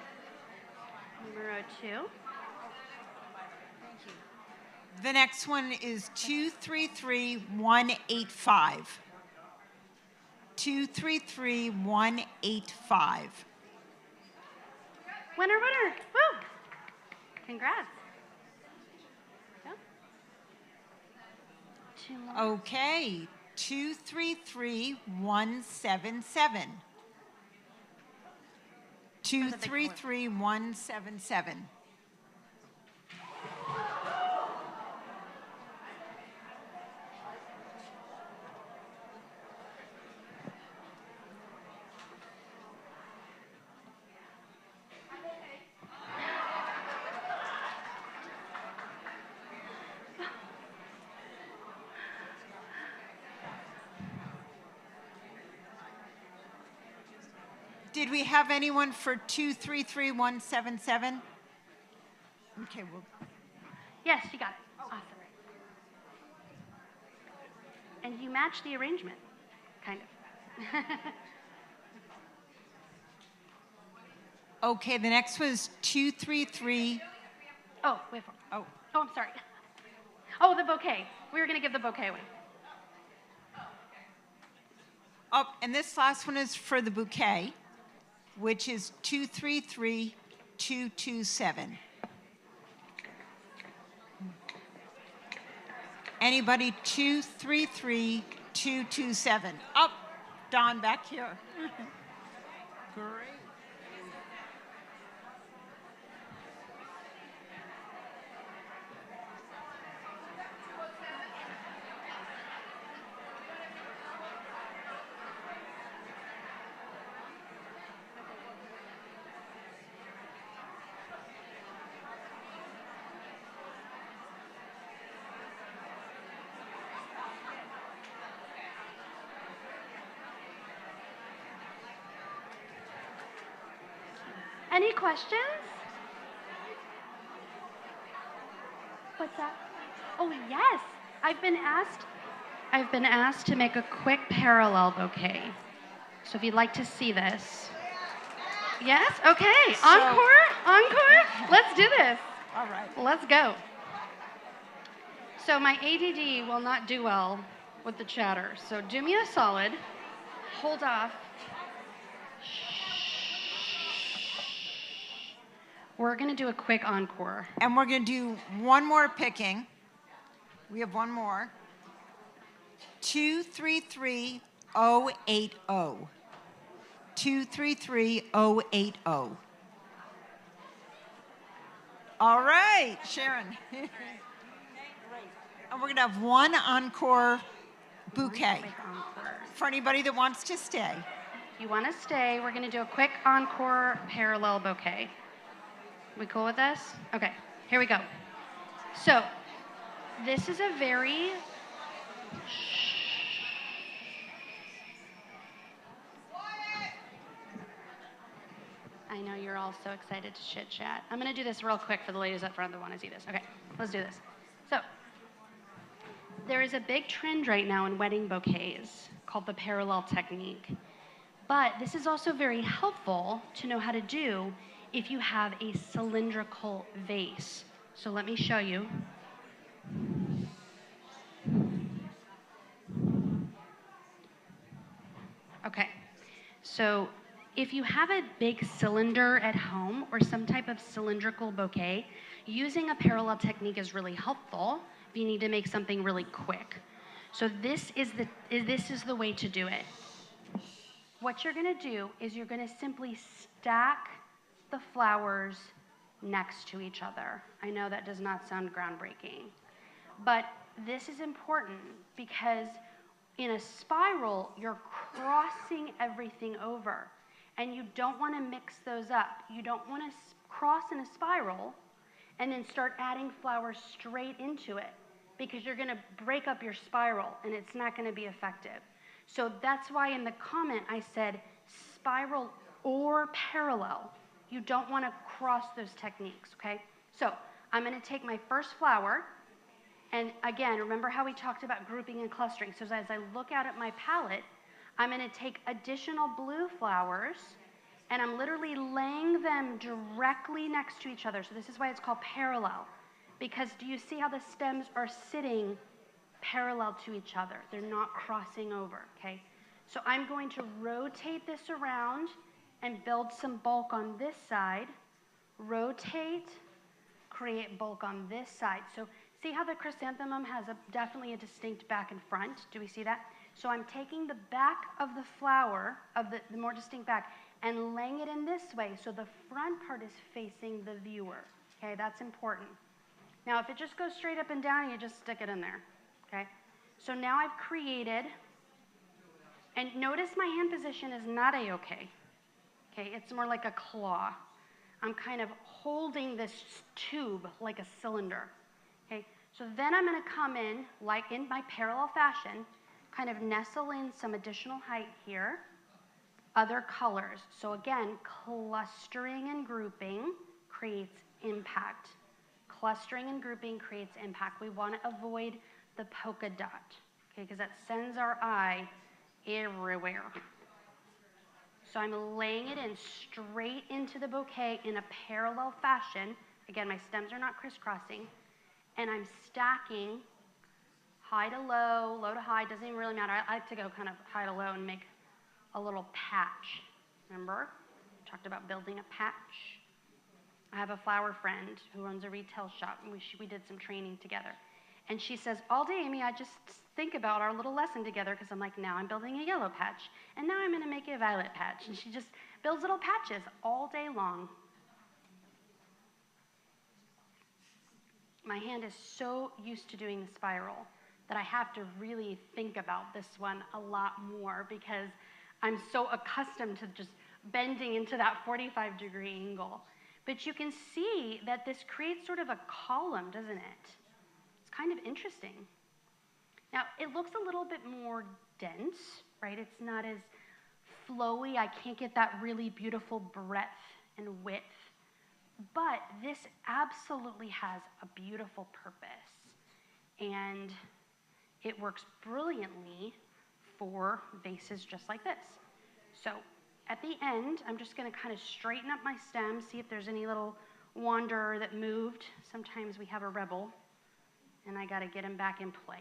Number 2. The next one is 233185. 233185. Winner, winner. Woo! Congrats. Yep. Two more. Okay, 233177. 233177. Did we have anyone for 233177? Okay, well, Yes, you got it. Awesome. And you match the arrangement, kind of. okay, the next was 233. Oh, wait for Oh, Oh, I'm sorry. Oh, the bouquet. We were going to give the bouquet away. oh, and this last one is for the bouquet, which is 233227. Anybody 233227? Up, Don back here. Great. Any questions? What's that? Oh, yes. I've been asked to make a quick parallel bouquet. So if you'd like to see this. Yes? Okay. Encore? Encore? Let's do this. All right. Let's go. So my ADD will not do well with the chatter. So do me a solid. Hold off. We're going to do a quick encore. And we're going to do one more picking. We have one more. 233080. 233080. All right, Sharon. And we're going to have one encore bouquet Quick encore. for anybody that wants to stay. If you want to stay, we're going to do a quick encore parallel bouquet. We cool with this? Okay, here we go. So, this is a very I know you're all so excited to chit chat. I'm going to do this real quick for the ladies up front that want to see this. Okay, let's do this. So, there is a big trend right now in wedding bouquets called the parallel technique. But this is also very helpful to know how to do if you have a cylindrical vase. So let me show you. Okay, so if you have a big cylinder at home or some type of cylindrical bouquet, using a parallel technique is really helpful if you need to make something really quick. So this is the way to do it. What you're gonna do is you're gonna simply stack the flowers next to each other. I know that does not sound groundbreaking, but this is important because in a spiral, you're crossing everything over, and you don't want to mix those up. You don't want to cross in a spiral and then start adding flowers straight into it because you're going to break up your spiral, and it's not going to be effective. So that's why in the comment I said spiral or parallel. You don't want to cross those techniques, okay? So I'm going to take my first flower, and again, remember how we talked about grouping and clustering. So as I look out at my palette, I'm going to take additional blue flowers, and I'm literally laying them directly next to each other. So this is why it's called parallel, because do you see how the stems are sitting parallel to each other? They're not crossing over, okay? So I'm going to rotate this around and build some bulk on this side. Rotate, create bulk on this side. So see how the chrysanthemum has definitely a distinct back and front? Do we see that? So I'm taking the back of the flower, of the more distinct back, and laying it in this way so the front part is facing the viewer. Okay, that's important. Now if it just goes straight up and down, you just stick it in there. Okay? So now I've created, and notice my hand position is not A-okay. Okay, it's more like a claw. I'm kind of holding this tube like a cylinder. Okay, so then I'm going to come in, like in my parallel fashion, kind of nestle in some additional height here, other colors. So again, clustering and grouping creates impact. Clustering and grouping creates impact. We want to avoid the polka dot, okay, because that sends our eye everywhere. So I'm laying it in straight into the bouquet in a parallel fashion. Again, my stems are not crisscrossing. And I'm stacking high to low, low to high, doesn't even really matter. I like to go kind of high to low and make a little patch. Remember? We talked about building a patch. I have a flower friend who runs a retail shop, and we did some training together. And she says, all day, Amy, I just think about our little lesson together, because I'm like, now I'm building a yellow patch, and now I'm going to make a violet patch. And she just builds little patches all day long. My hand is so used to doing the spiral that I have to really think about this one a lot more, because I'm so accustomed to just bending into that 45-degree angle. But you can see that this creates sort of a column, doesn't it? It's kind of interesting. Now, it looks a little bit more dense, right? It's not as flowy. I can't get that really beautiful breadth and width. But this absolutely has a beautiful purpose. And it works brilliantly for vases just like this. So at the end, I'm just going to kind of straighten up my stem, see if there's any little wanderer that moved. Sometimes we have a rebel, and I got to get him back in place.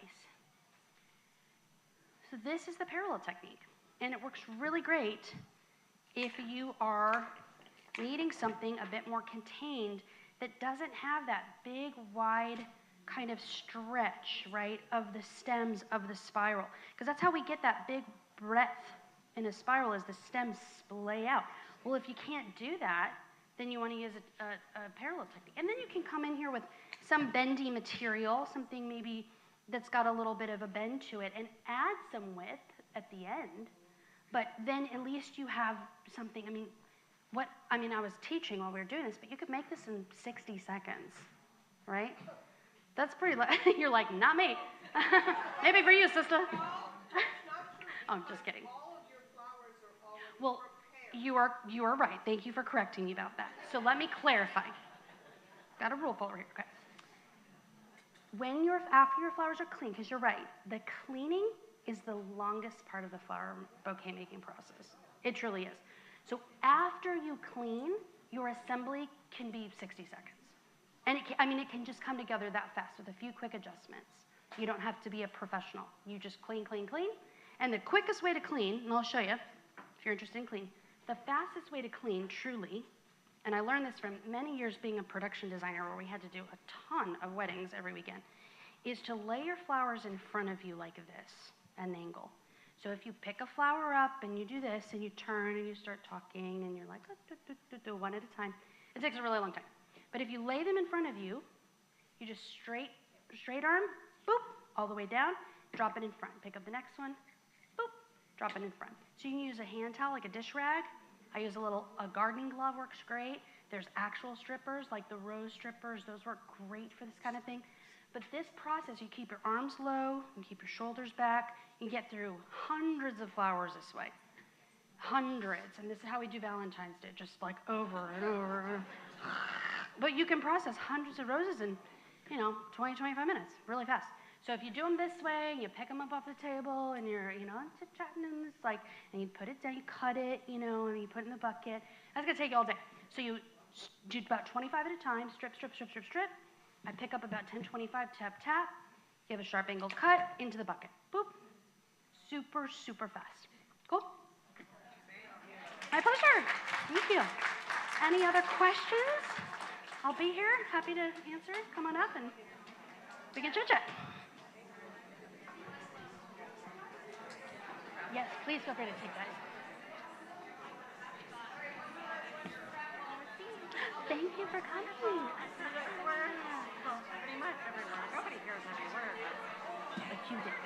So this is the parallel technique, and it works really great if you are needing something a bit more contained that doesn't have that big, wide kind of stretch, right, of the stems of the spiral. Because that's how we get that big breadth in a spiral, is the stems splay out. Well, if you can't do that, then you want to use a parallel technique. And then you can come in here with some bendy material, something maybe that's got a little bit of a bend to it, and add some width at the end. But then at least you have something. I was teaching while we were doing this, but you could make this in 60 seconds, right? That's pretty, you're like, not me. Maybe for you, sister. No, that's not true. Oh, I'm just kidding. All of your flowers are already Well, prepared. you are right. Thank you for correcting me about that. So let me clarify. Got a rule folder here. Okay. After your flowers are clean, because you're right, the cleaning is the longest part of the flower bouquet making process. It truly is. So after you clean, your assembly can be 60 seconds. And it can just come together that fast with a few quick adjustments. You don't have to be a professional. You just clean, clean, clean. And the quickest way to clean, and I'll show you if you're interested in clean, the fastest way to clean, truly, and I learned this from many years being a production designer where we had to do a ton of weddings every weekend, is to lay your flowers in front of you like this, at an angle. So if you pick a flower up and you do this and you turn and you start talking and you're like, one at a time, it takes a really long time. But if you lay them in front of you, you just straight arm, boop, all the way down, drop it in front. Pick up the next one, boop, drop it in front. So you can use a hand towel like a dish rag. I use a gardening glove works great. There's actual strippers like the rose strippers. Those work great for this kind of thing. But this process, you keep your arms low, you keep your shoulders back, you get through hundreds of flowers this way. Hundreds. And this is how we do Valentine's Day, just like over and over. But you can process hundreds of roses in, 20, 25 minutes, really fast. So if you do them this way, you pick them up off the table, and you're, chit-chatting, and it's like, and you put it down, you cut it, and you put it in the bucket. That's gonna take you all day. So you do about 25 at a time, strip, strip, strip, strip, strip. I pick up about 10, 25, tap, tap, give a sharp angle cut into the bucket. Boop. Super, super fast. My pleasure. Thank you. Any other questions? I'll be here, happy to answer. Come on up and we can chit-chat. Yes, please feel free to take that. Thank you for coming. Well, pretty much everywhere. Nobody hears every word. But you did.